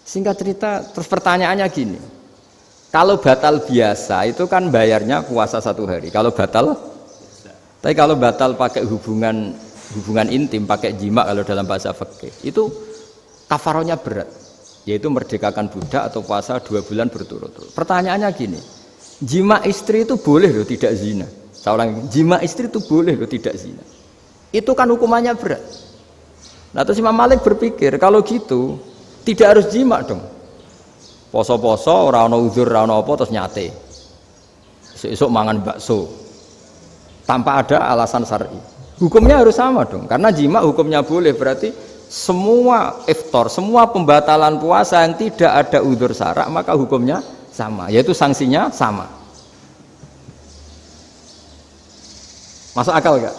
Singkat cerita, terus pertanyaannya gini. Kalau batal biasa itu kan bayarnya puasa 1 hari. Kalau batal, tapi kalau batal pakai hubungan intim, pakai jima kalau dalam bahasa fikih, itu kafarohnya berat, yaitu merdekakan budak atau puasa 2 bulan berturut-turut. Pertanyaannya gini, jima istri itu boleh loh tidak zina. Seorang jima istri itu boleh loh tidak zina. Itu kan hukumannya berat. Nah terus Imam Malik berpikir kalau gitu tidak harus jima dong. Poso-poso, ora ana uzur, ora ana apa terus nyate. Esuk mangan bakso. Tanpa ada alasan syar'i. Hukumnya harus sama dong. Karena jima hukumnya boleh, berarti semua iftar, semua pembatalan puasa yang tidak ada uzur syara' maka hukumnya sama, yaitu sanksinya sama. Masuk akal enggak?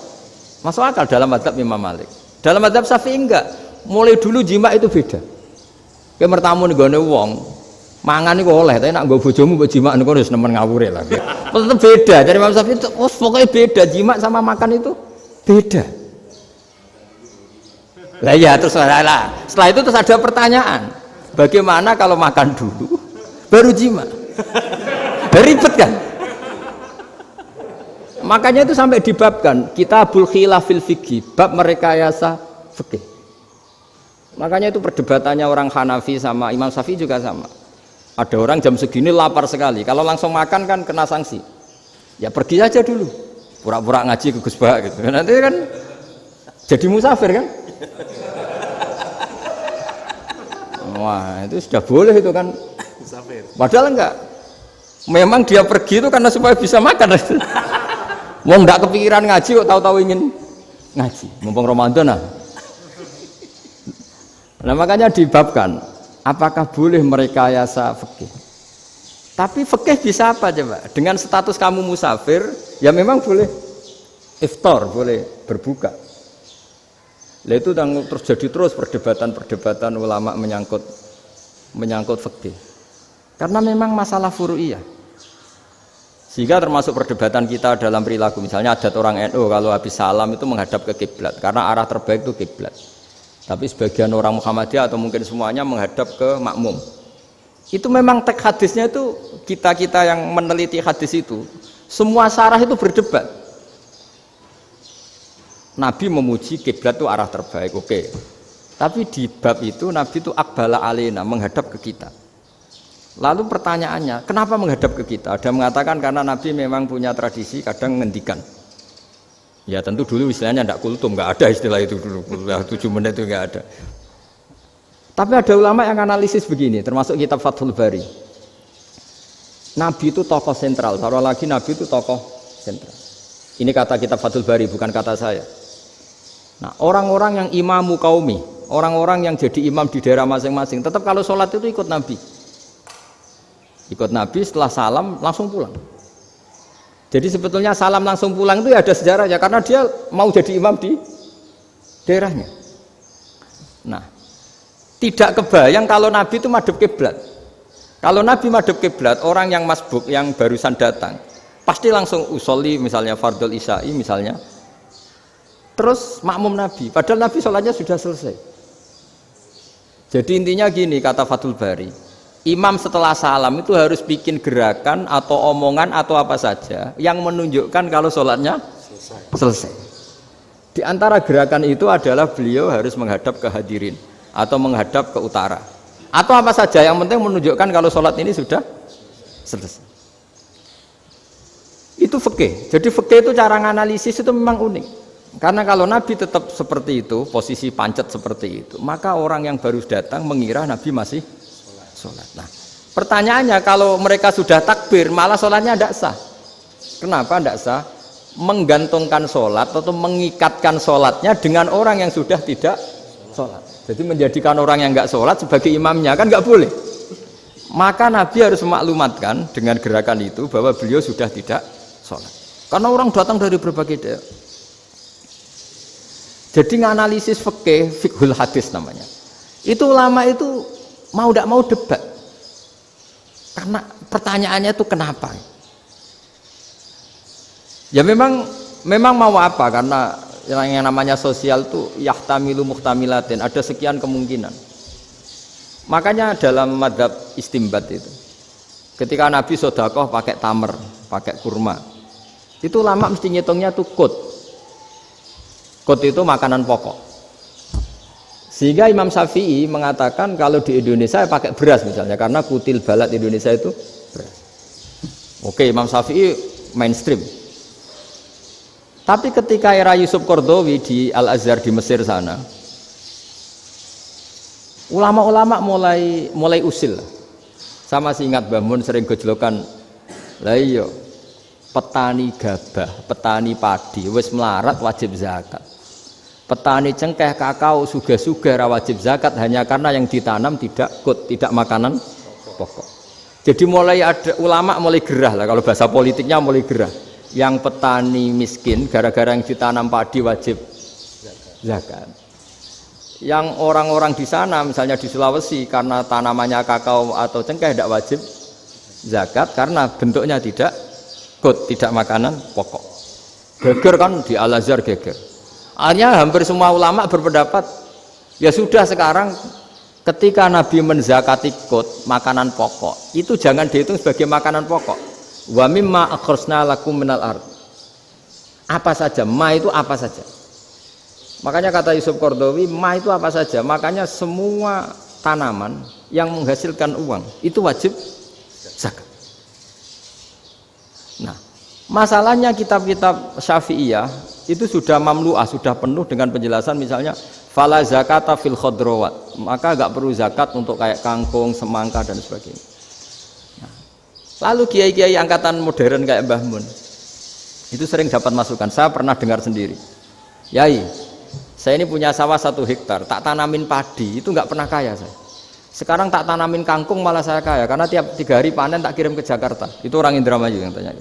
Masuk akal dalam mazhab Imam Malik. Dalam mazhab Syafi'i enggak. Mulai dulu jima itu beda. Kayak mertamu nih gone wong. Mangan itu oleh, tapi nak nggo bojomu mbok jima niku wis nemen ngawure lah. Tetep beda. Dari Imam Syafi'i itu pokoknya beda, jima sama makan itu beda. Lah ya terus setelah itu terus ada pertanyaan. Bagaimana kalau makan dulu baru jima? Ribet kan? Makanya itu sampai dibabkan Kitabul Khilafil Fiqhi, bab merekayasa fikih. Makanya itu perdebatannya orang Hanafi sama Imam Syafi'i juga sama. Ada orang jam segini lapar sekali, kalau langsung makan kan kena sanksi. Ya pergi aja dulu, pura-pura ngaji ke Gus Bah gitu. Nanti kan jadi musafir kan? Wah itu sudah boleh itu kan? Musafir. Padahal enggak. Memang dia pergi itu karena supaya bisa makan. Mau enggak kepikiran ngaji kok tahu-tahu ingin ngaji. Mumpung Ramadan nah. Nah makanya dibabkan. Apakah boleh merekayasa fikih? Tapi fikih bisa apa coba? Dengan status kamu musafir, ya memang boleh iftar, boleh berbuka. Lah itu terjadi terus perdebatan ulama menyangkut fikih. Karena memang masalah furu'iyah. Sehingga termasuk perdebatan kita dalam perilaku. Misalnya adat orang NU kalau habis salam itu menghadap ke kiblat karena arah terbaik itu kiblat. Tapi sebagian orang Muhammadiyah atau mungkin semuanya menghadap ke makmum. Itu memang teks hadisnya itu kita yang meneliti hadis itu semua syarah itu berdebat. Nabi memuji kiblat itu arah terbaik, oke. Tapi di bab itu Nabi itu aqbala alaina, menghadap ke kita. Lalu pertanyaannya, kenapa menghadap ke kita? Ada mengatakan karena Nabi memang punya tradisi kadang ngendikan. Ya tentu dulu istilahnya tidak kultum, nggak ada istilah itu dulu, 7 menit itu nggak ada. Tapi ada ulama yang analisis begini, termasuk kitab Fathul Bari. Nabi itu tokoh sentral, taruh lagi Nabi itu tokoh sentral. Ini kata kitab Fathul Bari, bukan kata saya. Nah, orang-orang yang imamu kaumi, orang-orang yang jadi imam di daerah masing-masing, tetap kalau sholat itu ikut Nabi. Ikut Nabi setelah salam langsung pulang. Jadi sebetulnya salam langsung pulang itu ya ada sejarahnya, karena dia mau jadi imam di daerahnya. Nah, tidak kebayang kalau Nabi itu madhep kiblat. Kalau Nabi madhep kiblat, orang yang masbuk yang barusan datang pasti langsung usolli misalnya fardhul isya'i misalnya. Terus makmum Nabi, padahal Nabi sholatnya sudah selesai. Jadi intinya gini kata Fathul Bari, imam setelah salam itu harus bikin gerakan atau omongan atau apa saja yang menunjukkan kalau sholatnya selesai. Di antara gerakan itu adalah beliau harus menghadap ke hadirin atau menghadap ke utara atau apa saja yang penting menunjukkan kalau sholat ini sudah selesai. Itu fikih. Jadi fikih itu cara menganalisis itu memang unik. Karena kalau Nabi tetap seperti itu, posisi pancet seperti itu, maka orang yang baru datang mengira Nabi masih sholat. Nah, pertanyaannya kalau mereka sudah takbir, malah sholatnya tidak sah. Kenapa tidak sah? Menggantungkan sholat atau mengikatkan sholatnya dengan orang yang sudah tidak sholat. Jadi menjadikan orang yang nggak sholat sebagai imamnya kan nggak boleh. Maka Nabi harus memaklumatkan dengan gerakan itu bahwa beliau sudah tidak sholat. Karena orang datang dari berbagai daerah. Jadi nganalisis fikih, fiqhul hadis namanya. Itu ulama itu mau tidak mau debat. Karena pertanyaannya itu kenapa? Ya memang mau apa? Karena yang namanya sosial itu yahtamilu muhtamilatin, ada sekian kemungkinan. Makanya dalam madhab istimbat itu, ketika Nabi sodakoh pakai tamer, pakai kurma, itu ulama mesti ngitungnya tuh kut itu makanan pokok. Sehingga Imam Syafi'i mengatakan kalau di Indonesia pakai beras misalnya, karena kutil balad Indonesia itu beras. Oke, Imam Syafi'i mainstream. Tapi ketika era Yusuf Qaradawi di Al-Azhar di Mesir sana, ulama-ulama mulai usil. Sama sih ingat Mbah Mun sering gojlokan, lah iya petani gabah, petani padi wis melarat wajib zakat. Petani cengkeh, kakao, suga-suga wajib zakat hanya karena yang ditanam tidak makanan pokok. Jadi mulai ada ulama mulai gerah lah, kalau bahasa politiknya mulai gerah. Yang petani miskin gara-gara yang ditanam padi wajib zakat. Yang orang-orang di sana misalnya di Sulawesi karena tanamannya kakao atau cengkeh tidak wajib zakat karena bentuknya tidak makanan pokok. Geger kan di Al-Azhar geger. Akhirnya hampir semua ulama berpendapat ya sudah sekarang ketika Nabi menzakati makanan pokok itu jangan dihitung sebagai makanan pokok. Wa mimma akhrajna lakum minal ard. Apa saja, ma itu apa saja. Makanya kata Yusuf Qaradawi, ma itu apa saja. Makanya semua tanaman yang menghasilkan uang itu wajib zakat. Nah, masalahnya kitab-kitab Syafi'iyah itu sudah mamlu'ah, sudah penuh dengan penjelasan misalnya fala zakata fil khadrawat. Maka enggak perlu zakat untuk kayak kangkung, semangka dan sebagainya. Lalu kiai-kiai angkatan modern kayak Mbah Mun itu sering dapat masukan. Saya pernah dengar sendiri, Yai, saya ini punya sawah 1 hektar, tak tanamin padi, itu nggak pernah kaya saya. Sekarang tak tanamin kangkung malah saya kaya karena tiap 3 hari panen tak kirim ke Jakarta. Itu orang Indramayu yang tanya.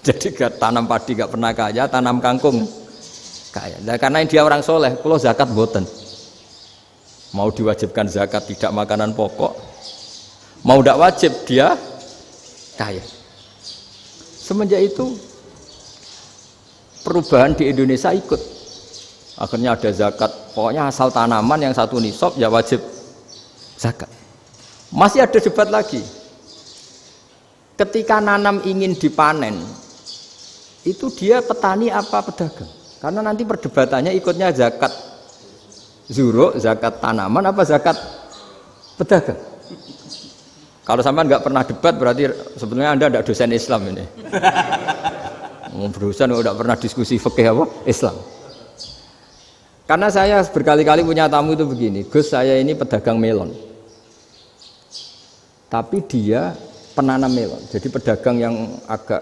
Jadi gak tanam padi gak pernah kaya, tanam kangkung kaya. Nah, karena dia orang soleh, kalau zakat boten. Mau diwajibkan zakat tidak makanan pokok, mau tidak wajib dia kaya. Semenjak itu perubahan di Indonesia ikut. Akhirnya ada zakat, pokoknya asal tanaman yang satu nisab ya wajib zakat. Masih ada debat lagi. Ketika nanam ingin dipanen, itu dia petani apa pedagang? Karena nanti perdebatannya ikutnya zakat zuruk, zakat tanaman apa zakat pedagang. Kalau sampean nggak pernah debat berarti sebenarnya Anda tidak dosen Islam ini. Berusaha nggak pernah diskusi fikih apa Islam. Karena saya berkali-kali punya tamu itu begini, Gus saya ini pedagang melon, tapi dia penanam melon, jadi pedagang yang agak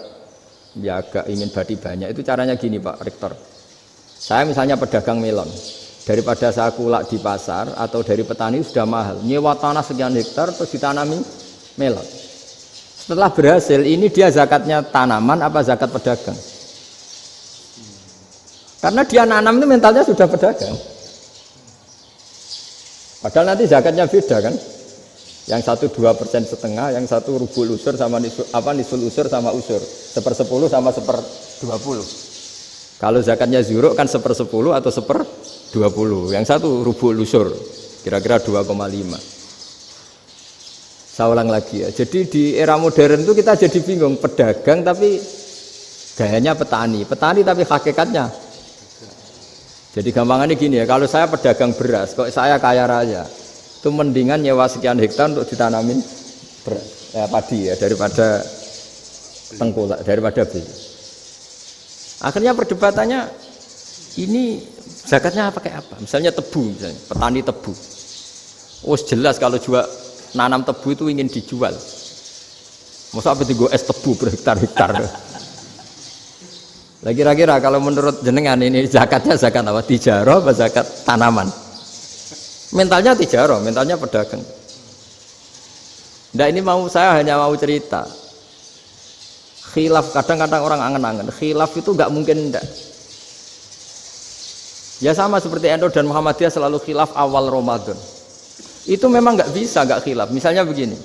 ingin badi banyak. Itu caranya gini Pak Rektor, saya misalnya pedagang melon, daripada saya kulak di pasar atau dari petani sudah mahal, nyewa tanah sekian hektar terus ditanami melon. Setelah berhasil ini dia zakatnya tanaman apa zakat pedagang? Karena dia nanam itu mentalnya sudah pedagang. Padahal nanti zakatnya beda kan? Yang satu 2,5%, yang satu rubul usur sama nisul usur sama usur, 1/10 sama 1/20. Kalau zakatnya zuruk kan 1/10 atau 1/20. Yang satu rubul usur, kira-kira 2,5. Saya ulang lagi ya. Jadi di era modern itu kita jadi bingung, pedagang tapi gayanya petani tapi hakikatnya. Jadi gampangannya gini ya, kalau saya pedagang beras, kok saya kaya raya, itu mendingan nyewa sekian hektar untuk ditanamin beras, padi ya, daripada tengkulak, daripada beli. Akhirnya perdebatannya, ini zakatnya pakai apa? Misalnya tebu, misalnya petani tebu. Oh jelas kalau jual nanam tebu itu ingin dijual. Masa apa itu es tebu berhektar-hektar? Lah kira-kira kalau menurut jenengan ini zakatnya zakat apa? Tijarah apa zakat tanaman? Mentalnya tijarah, mentalnya pedagang. Nah ini saya hanya mau cerita. Khilaf, kadang-kadang orang angen-angen. Khilaf itu nggak mungkin enggak. Ya sama seperti NU dan Muhammadiyah selalu khilaf awal Ramadan. Itu memang nggak bisa nggak khilaf. Misalnya begini,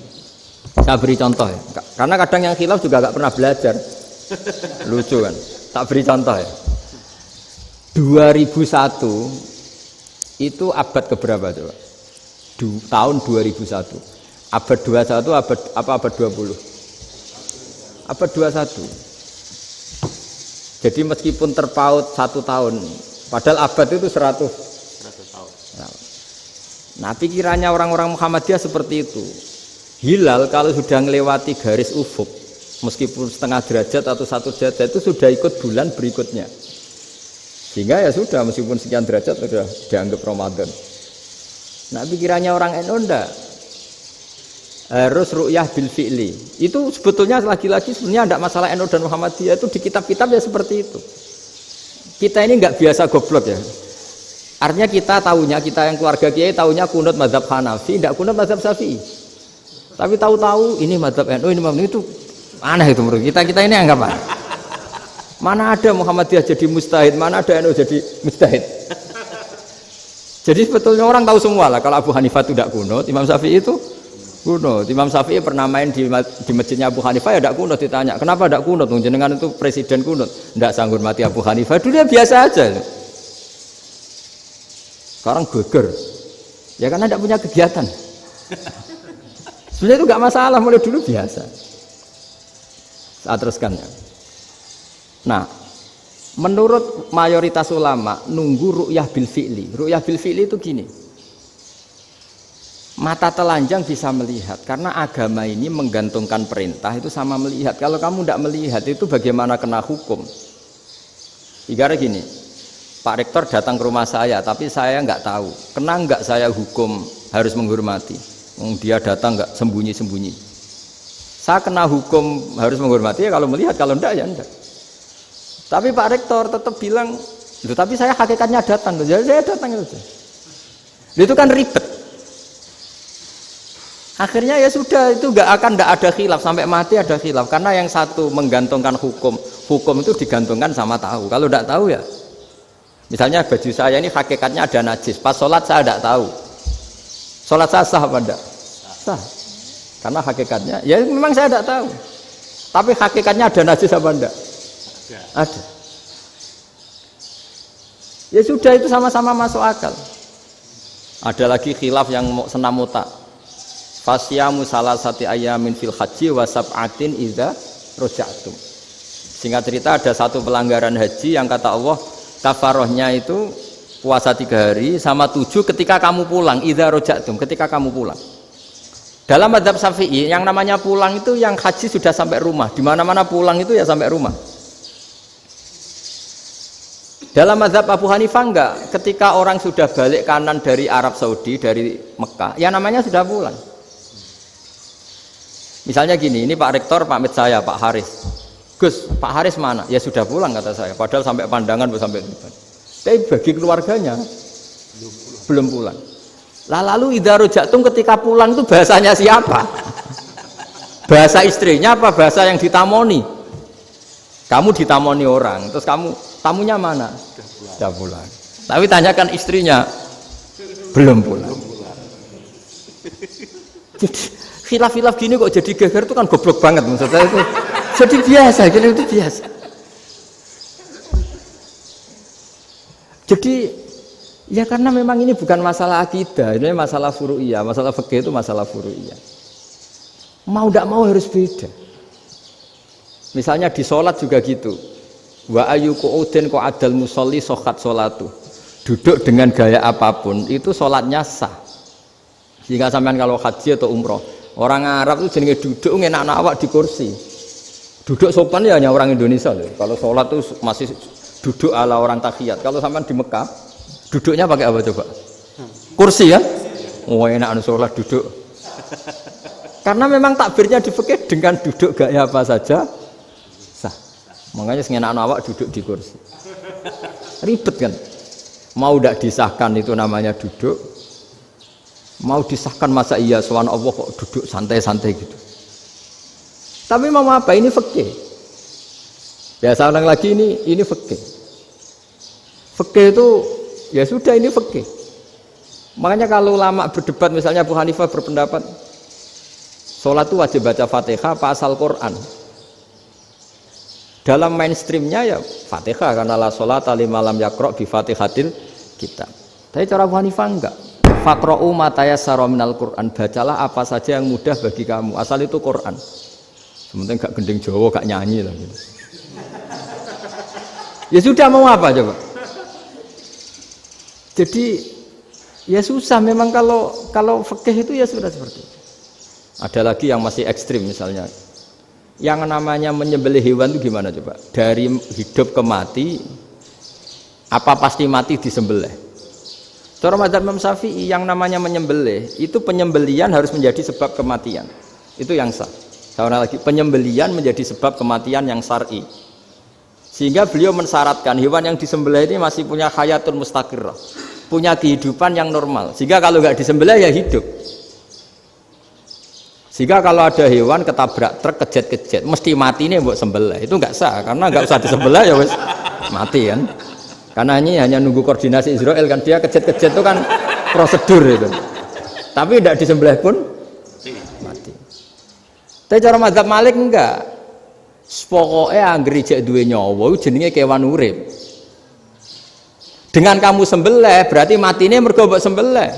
saya beri contoh ya. Karena kadang yang khilaf juga nggak pernah belajar. Lucu kan? Tak beri contoh ya. 2001 itu abad keberapa coba? Tahun 2001. Abad 21 abad 20? Abad 21. Jadi meskipun terpaut 1 tahun, padahal abad itu 100 tahun. Nah, pikirannya orang-orang Muhammadiyah seperti itu. Hilal kalau sudah melewati garis ufuk, meskipun setengah derajat atau 1 derajat itu sudah ikut bulan berikutnya, sehingga ya sudah meskipun sekian derajat sudah dianggap Ramadan. Nah pikirannya orang NU enggak, harus ru'yah bil fi'li. Itu sebetulnya lagi-lagi sebenarnya enggak masalah NU dan Muhammadiyah, itu di kitab-kitab ya seperti itu. Kita ini enggak biasa goblok ya, artinya kita yang keluarga kiai tahunya kunut mazhab Hanafi, enggak kunut mazhab Syafi'i, tapi tahu-tahu ini mazhab NU, ini mazhab itu. Aneh itu menurut kita ini anggap apa? Mana ada Muhammadiyah jadi mustahid, mana ada NU jadi mustahid. Jadi sebetulnya orang tahu semua lah kalau Abu Hanifah itu tidak kunut, Imam Syafi'i itu kunut. Imam Syafi'i pernah main di masjidnya Abu Hanifah ya tidak kunut, ditanya kenapa tidak kunut? Jenengan itu presiden kunut, tidak sanggup mati Abu Hanifah. Dulu dia biasa aja. Sekarang geger, ya karena tidak punya kegiatan. Sebenarnya itu nggak masalah, mulai dulu biasa. Saya teruskan ya. Nah, menurut mayoritas ulama nunggu ru'yah bil fi'li. Ru'yah bil fi'li itu gini. Mata telanjang bisa melihat karena agama ini menggantungkan perintah itu sama melihat. Kalau kamu tidak melihat itu bagaimana kena hukum? Ibaratnya gini, Pak Rektor datang ke rumah saya tapi saya nggak tahu. Kena nggak saya hukum harus menghormati? Dia datang nggak sembunyi-sembunyi. Saya kena hukum harus menghormati ya kalau melihat, kalau enggak ya enggak. Tapi Pak Rektor tetap bilang, tapi saya hakikatnya datang, jadi saya datang itu. Itu kan ribet. Akhirnya ya sudah, itu nggak ada khilaf sampai mati, ada khilaf karena yang satu menggantungkan hukum itu digantungkan sama tahu. Kalau tidak tahu ya, misalnya baju saya ini hakikatnya ada najis, pas sholat saya tidak tahu, sholat saya sah apa enggak? Sah, karena hakikatnya ya memang saya tidak tahu, tapi hakikatnya ada najis apa enggak? Ada. Ya sudah, itu sama-sama masuk akal. Ada lagi khilaf yang senam otak. Fasyamu salasati ayamin fil haji wa sab'atin idza raja'tum. Singkat cerita ada satu pelanggaran haji yang kata Allah kafarohnya itu puasa 3 hari sama 7 ketika kamu pulang, idza raja'tum, ketika kamu pulang. Dalam mazhab Syafi'i yang namanya pulang itu yang haji sudah sampai rumah. Di mana-mana pulang itu ya sampai rumah. Dalam mazhab Abu Hanifah enggak, ketika orang sudah balik kanan dari Arab Saudi, dari Mekah, ya namanya sudah pulang. Misalnya gini, ini Pak Rektor pamit saya, Pak Haris. Gus, Pak Haris mana? Ya sudah pulang kata saya, padahal sampai pandangan sampai depan. Tapi bagi keluarganya belum pulang. Lalu idza raja'tum ketika pulang itu bahasanya siapa? Bahasa istrinya apa bahasa yang ditamoni? Kamu ditamoni orang, terus kamu tamunya mana? Sudah pulang. Tapi tanyakan istrinya, belum pulang. Jadi khilaf-khilaf gini kok jadi geger itu kan goblok banget maksudnya itu. Jadi biasa, gini itu biasa. Jadi ya karena memang ini bukan masalah akidah, ini masalah furu'iyah, masalah fikih itu masalah furu'iyah. Mau tidak mau harus beda. Misalnya di sholat juga gitu. Wa ayu qu'udin qu'adal musolli sokhat sholatu. Duduk dengan gaya apapun itu sholatnya sah. Sehingga sampean kalau haji atau umroh, orang Arab itu jenenge duduk ngenak awak di kursi. Duduk sopan ya hanya orang Indonesia loh. Kalau sholat itu masih duduk ala orang tahiyat. Kalau sampean di Mekah, duduknya pakai apa coba? Kursi ya? Oh enak sholat duduk. Karena memang takbirnya di fikih dengan duduk gaya apa saja sah. Makanya sengenak awak duduk di kursi. Ribet kan? Mau tidak disahkan itu namanya duduk. Mau disahkan masa iya sowan Allah kok duduk santai-santai gitu. Tapi mau apa? Ini fikih. Biasa orang lagi ini fikih. Fikih itu ya sudah ini fikih. Makanya kalau ulama berdebat misalnya Abu Hanifah berpendapat sholat itu wajib baca Fatihah apa asal Quran. Dalam mainstreamnya ya Fatihah karena la sholata liman lam yaqra bi Fatihatil kitab. Tapi cara Abu Hanifah enggak. Faqra'u ma tayassara minal Quran, bacalah apa saja yang mudah bagi kamu, asal itu Quran. Sementing gak gending Jawa, gak nyanyi lah gitu. Ya sudah mau apa coba? Jadi ya susah memang kalau fikih itu ya sudah seperti itu. Ada lagi yang masih ekstrim misalnya. Yang namanya menyembelih hewan itu gimana coba? Dari hidup ke mati, apa pasti mati disembelih? Cara mazhab Imam Syafi'i yang namanya menyembelih itu penyembelian harus menjadi sebab kematian. Itu yang sah. Seorang lagi penyembelian menjadi sebab kematian yang syar'i. Sehingga beliau mensyaratkan hewan yang disembelih ini masih punya hayatun mustaqirrah, punya kehidupan yang normal. Sehingga kalau nggak disembelih ya hidup. Sehingga kalau ada hewan ketabrak truk kejet-kejet mesti mati nih buat sembelih. Itu nggak sah karena nggak usah disembelih ya wes mati kan. Karena ini hanya nunggu koordinasi Israel kan, dia kejet-kejet itu kan prosedur itu. Tapi tidak disembelih pun mati. Tapi cara mazhab Malik enggak. Pokoknya anggere jek duwe nyawa jenenge kewan urip. Dengan kamu sembelih berarti matine mergo mbok sembelih.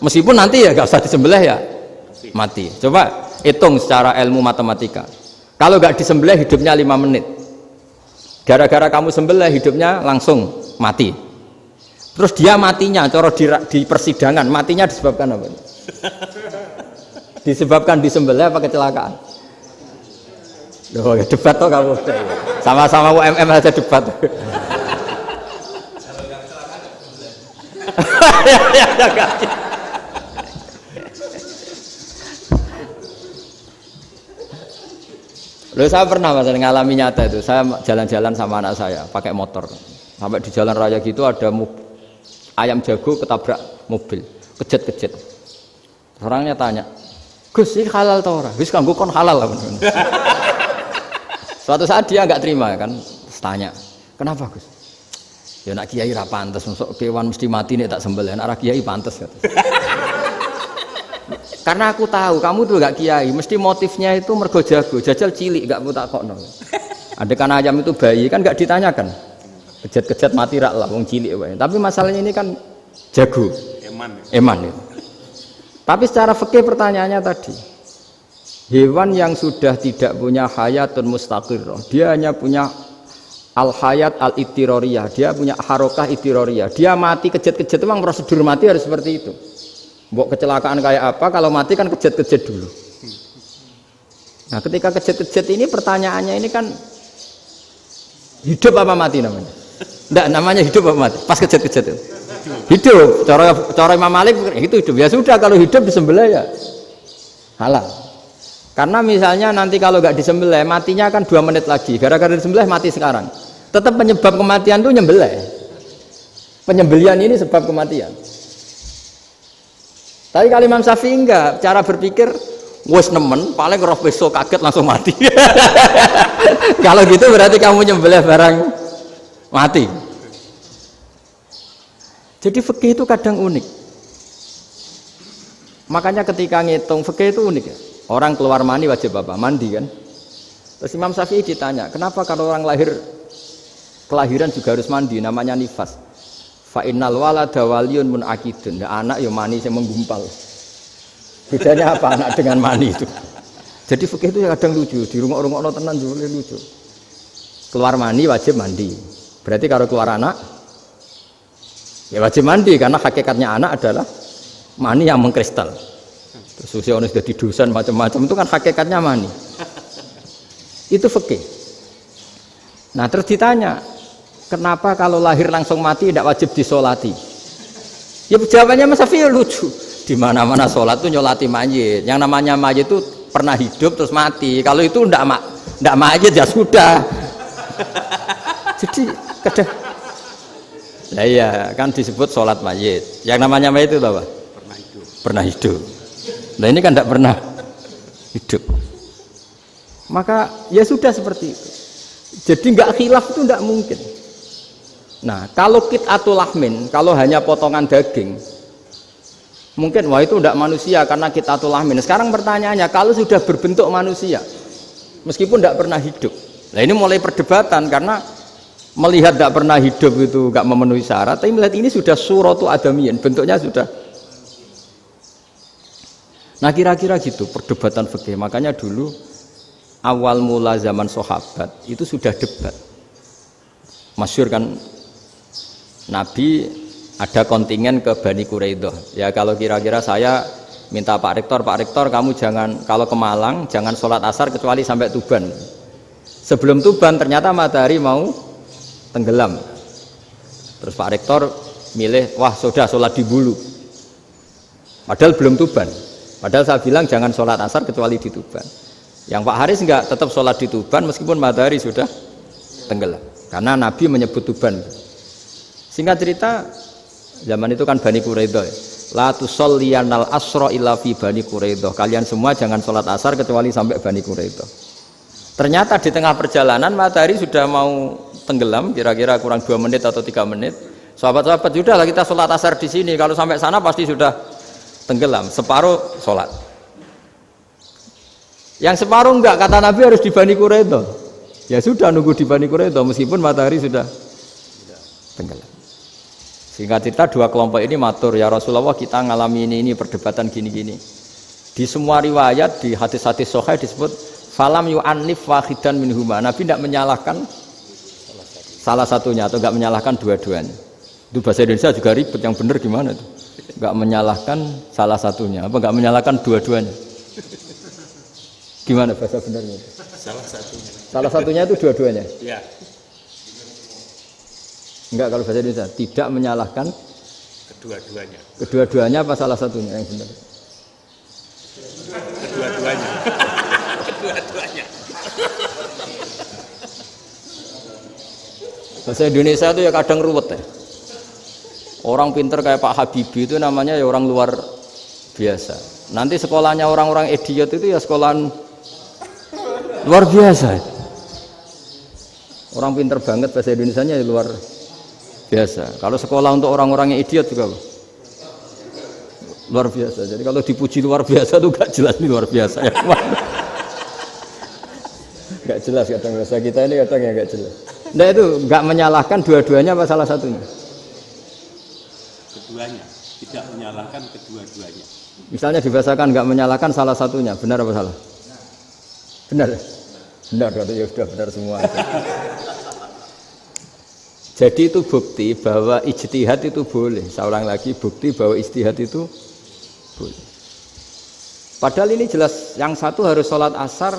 Meskipun nanti ya enggak usah disembelih ya mati. Coba hitung secara ilmu matematika. Kalau enggak disembelih hidupnya 5 menit. Gara-gara kamu sembelih hidupnya langsung mati. Terus dia matinya, cara di persidangan matinya disebabkan apa? Disebabkan disembelih apa kecelakaan? Loh, ya debat toh kamu. Sama-sama UMM aja debat. Loh, saya pernah mas ngalami nyata itu. Saya jalan-jalan sama anak saya pakai motor. Sampai di jalan raya gitu ada ayam jago ketabrak mobil, kejet-kejet. Orangnya tanya, Gus ini halal atau ora? Wis kanggo kon halal lah. Suatu saat dia nggak terima kan, tanya, kenapa Gus? Ya nak kiai ra pantes, masuk kewan mesti mati nek tak sembelih. Nak kiai pantes kata. Karena aku tahu kamu tuh gak kiai, mesti motifnya itu mergo jago, jajal cilik gak putak kokno. Adekan ayam itu bayi kan gak ditanyakan, kejat-kejat mati rak lah, wong cilik wae. Tapi masalahnya ini kan jago, eman itu. Tapi secara fikih pertanyaannya tadi, hewan yang sudah tidak punya hayatun mustaqirrah, dia hanya punya al hayat al ittiroriyah, dia punya harokah ittiroriyah, dia mati kejat-kejat, memang prosedur mati harus seperti itu. Mbok kecelakaan kayak apa, kalau mati kan kejat-kejat dulu. Nah ketika kejat-kejat ini pertanyaannya ini kan hidup apa mati namanya? Enggak, namanya hidup apa mati? Pas kejat-kejat itu hidup. Cara Imam Malik itu hidup. Ya sudah, kalau hidup disembelih ya halal. Karena misalnya nanti kalau nggak disembelih matinya kan 2 menit lagi, gara-gara disembelih mati sekarang. Tetap penyebab kematian itu nyembelih. Penyembelian ini sebab kematian. Tapi kalau Imam Syafi'i enggak, cara berpikir wes nemen, paling roh besok kaget langsung mati. Kalau gitu berarti kamu nyembelih barang mati. Jadi fikih itu kadang unik. Makanya ketika ngitung fikih itu unik ya. Orang keluar mani wajib apa? Mandi kan. Terus Imam Syafi'i ditanya, kenapa kalau orang kelahiran juga harus mandi? Namanya nifas. Fa innal walada waliyun munakidun. Ya, anak ya mani yang menggumpal. Bedanya apa anak dengan mani itu? Jadi fikih itu kadang lucu, di rungok-rungokno tenan juga lucu. Keluar mani wajib mandi. Berarti kalau keluar anak ya wajib mandi karena hakikatnya anak adalah mani yang mengkristal. Terus usia sudah di dosan macam-macam itu kan hakikatnya mani. Itu fikih. Nah, terus ditanya, kenapa kalau lahir langsung mati tidak wajib disolati? Ya jawabannya Mas Syafi'i lucu. Di mana-mana sholat itu nyolati mayit. Yang namanya mayit itu pernah hidup terus mati. Kalau itu ndak mayit ya sudah. Jadi kadang, lah iya kan disebut sholat mayit. Yang namanya mayit itu apa? Pernah hidup. Nah ini kan ndak pernah hidup. Maka ya sudah seperti itu. Jadi nggak khilaf itu ndak mungkin. Nah, kalau qit'atul lahmin, kalau hanya potongan daging, mungkin wah itu tidak manusia karena qit'atul lahmin. Sekarang pertanyaannya, kalau sudah berbentuk manusia, meskipun tidak pernah hidup, nah ini mulai perdebatan karena melihat tidak pernah hidup itu nggak memenuhi syarat, tapi melihat ini sudah suratu adamiyin, bentuknya sudah. Nah kira-kira gitu perdebatan fikih. Makanya dulu awal mula zaman sahabat itu sudah debat. Masyhur kan. Nabi ada kontingen ke Bani Quraidah. Ya kalau kira-kira saya minta Pak Rektor kamu jangan kalau ke Malang jangan sholat asar kecuali sampai Tuban. Sebelum Tuban ternyata matahari mau tenggelam. Terus Pak Rektor milih, wah sudah sholat di Bulu. Padahal belum Tuban. Padahal saya bilang jangan sholat asar kecuali di Tuban. Yang Pak Haris enggak, tetap sholat di Tuban meskipun matahari sudah tenggelam. Karena Nabi menyebut Tuban. Singkat cerita, zaman itu kan Bani Quraidah. La tusolliyanal asra illa fi Bani Quraidah. Kalian semua jangan sholat asar kecuali sampai Bani Quraidah. Ternyata di tengah perjalanan matahari sudah mau tenggelam, kira-kira kurang 2 menit atau 3 menit. Sahabat-sahabat, sudahlah kita sholat asar di sini. Kalau sampai sana pasti sudah tenggelam. Separuh sholat. Yang separuh enggak, kata Nabi harus di Bani Quraidah. Ya sudah nunggu di Bani Quraidah meskipun matahari sudah tenggelam. Singkat cerita 2 kelompok ini matur, ya Rasulullah kita ngalami ini perdebatan gini-gini. Di semua riwayat di hadis-hadis sahih disebut falam yu'annif wahidan minhuma. Nabi tidak menyalahkan salah satunya atau enggak menyalahkan dua-duanya. Itu bahasa Indonesia juga ribet, yang benar gimana itu? Enggak menyalahkan salah satunya, apa enggak menyalahkan dua-duanya? Gimana bahasa benarnya itu? Salah satunya. Salah satunya itu dua-duanya? Ya. Enggak, kalau bahasa Indonesia tidak menyalahkan Kedua-duanya. Kedua-duanya apa salah satunya yang benar? Kedua-duanya. Kedua-duanya. Bahasa Indonesia itu ya kadang ruwet ya. Orang pinter kayak Pak Habibie itu namanya ya orang luar biasa. Nanti sekolahnya orang-orang idiot itu ya sekolahan luar biasa. Orang pinter banget bahasa Indonesianya luar biasa. Kalau sekolah untuk orang-orang yang idiot juga luar biasa. Jadi kalau dipuji luar biasa tuh gak jelas ini luar biasa ya. Gak jelas kadang bahasa kita ini kadang ya gak jelas. Nah itu gak menyalahkan dua-duanya apa salah satunya? Keduanya, tidak menyalahkan kedua-duanya. Misalnya dibahasakan gak menyalahkan salah satunya, benar apa salah? Benar. Benar, ya sudah benar semua. Jadi itu bukti bahwa ijtihad itu boleh. Saya ulang lagi, bukti bahwa ijtihad itu boleh. Padahal ini jelas yang satu harus sholat asar,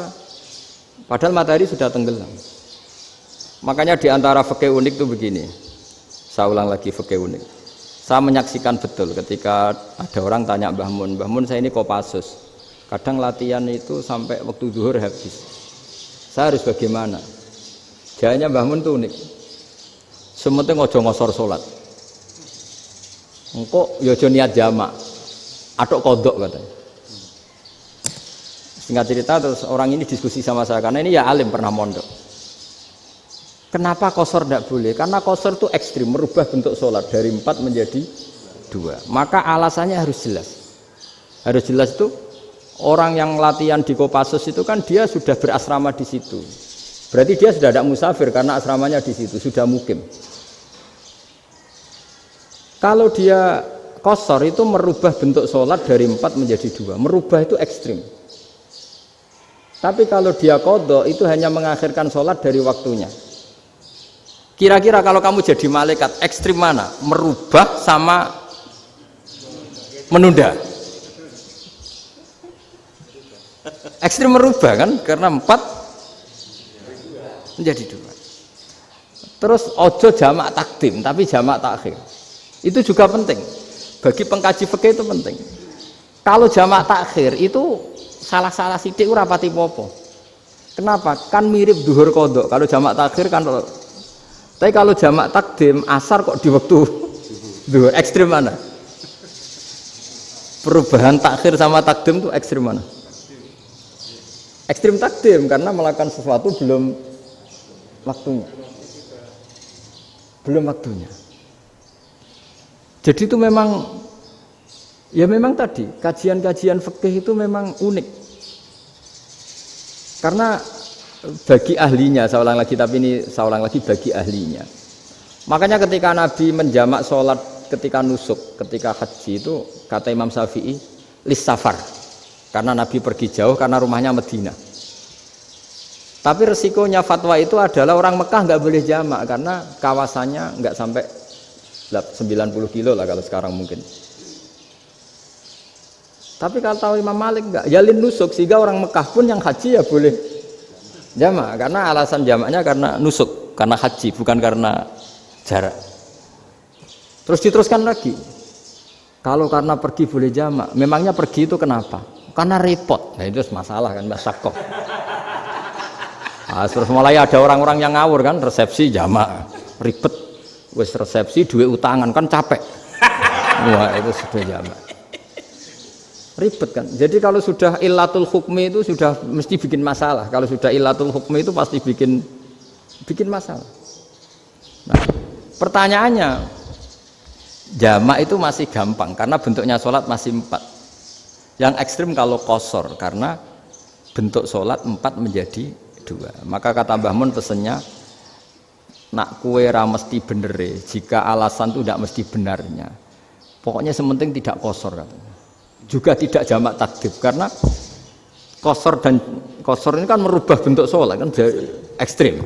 padahal matahari sudah tenggelam. Makanya di antara fikih unik itu begini. Saya ulang lagi fikih unik. Saya menyaksikan betul ketika ada orang tanya Mbah Mun saya ini Kopassus. Kadang latihan itu sampai waktu zuhur habis. Saya harus bagaimana? Jawabnya Mbah Mun itu unik. Sementing ojo ngosor sholat. Engkau yojo niat jamak, atok kodok katanya. Singkat cerita terus orang ini diskusi sama saya karena ini ya alim pernah mondok. Kenapa kosor tidak boleh? Karena kosor itu ekstrim, merubah bentuk sholat dari 4 menjadi 2. Maka alasannya harus jelas. Harus jelas itu orang yang latihan di Kopassus itu kan dia sudah berasrama di situ. Berarti dia sudah tidak musafir karena asramanya di situ, sudah mukim. Kalau dia kosor itu merubah bentuk sholat dari 4 menjadi 2. Merubah itu ekstrim. Tapi kalau dia qadha itu hanya mengakhirkan sholat dari waktunya. Kira-kira kalau kamu jadi malaikat ekstrim mana? Merubah sama menunda? Ekstrim merubah kan? Karena 4 menjadi 2. Terus ojo jamak takdim tapi jamak takhir. Itu juga penting. Bagi pengkaji fikih itu penting. Kalau jamak takhir itu salah-salah sithik ora pati popo. Kenapa? Kan mirip duhur qadha. Kalau jamak takhir kan tapi kalau jamak takdim asar kok di waktu duhur ekstrim mana? Perubahan takhir sama takdim itu ekstrim mana? Ekstrim takdim karena melakukan sesuatu belum waktunya. Belum waktunya. Jadi itu memang ya memang tadi kajian-kajian fikih itu memang unik. Karena bagi ahlinya, saya ulang lagi tapi ini saya ulang lagi bagi ahlinya. Makanya ketika Nabi menjamak sholat ketika nusuk, ketika haji itu kata Imam Syafi'i lis safar. Karena Nabi pergi jauh karena rumahnya Madinah. Tapi resikonya fatwa itu adalah orang Mekah nggak boleh jamak karena kawasannya nggak sampai 90 kilo lah kalau sekarang mungkin. Tapi kalau tahu Imam Malik nggak, yalin nusuk sehingga orang Mekah pun yang haji ya boleh jamak karena alasan jamaknya karena nusuk, karena haji bukan karena jarak. Terus diteruskan lagi. Kalau karena pergi boleh jamak, memangnya pergi itu kenapa? Karena repot. Nah itu masalah kan masakoh. Nah, terus mulai ada orang-orang yang ngawur kan resepsi jamak ribet. Wes resepsi duit utangan kan capek. Wah itu sudah jamak. Ribet kan. Jadi kalau sudah illatul hukmi itu sudah mesti bikin masalah. Kalau sudah illatul hukmi itu pasti bikin masalah. Nah, pertanyaannya jamak itu masih gampang karena bentuknya sholat masih 4. Yang ekstrim kalau qasar karena bentuk sholat 4 menjadi 2. Maka kata Mbah Mun pesennya nak kue ra mesti benere jika alasan itu tidak mesti benarnya. Pokoknya sementing tidak qasar katanya. Juga tidak jamak takdim karena qasar ini kan merubah bentuk sholat kan ekstrim.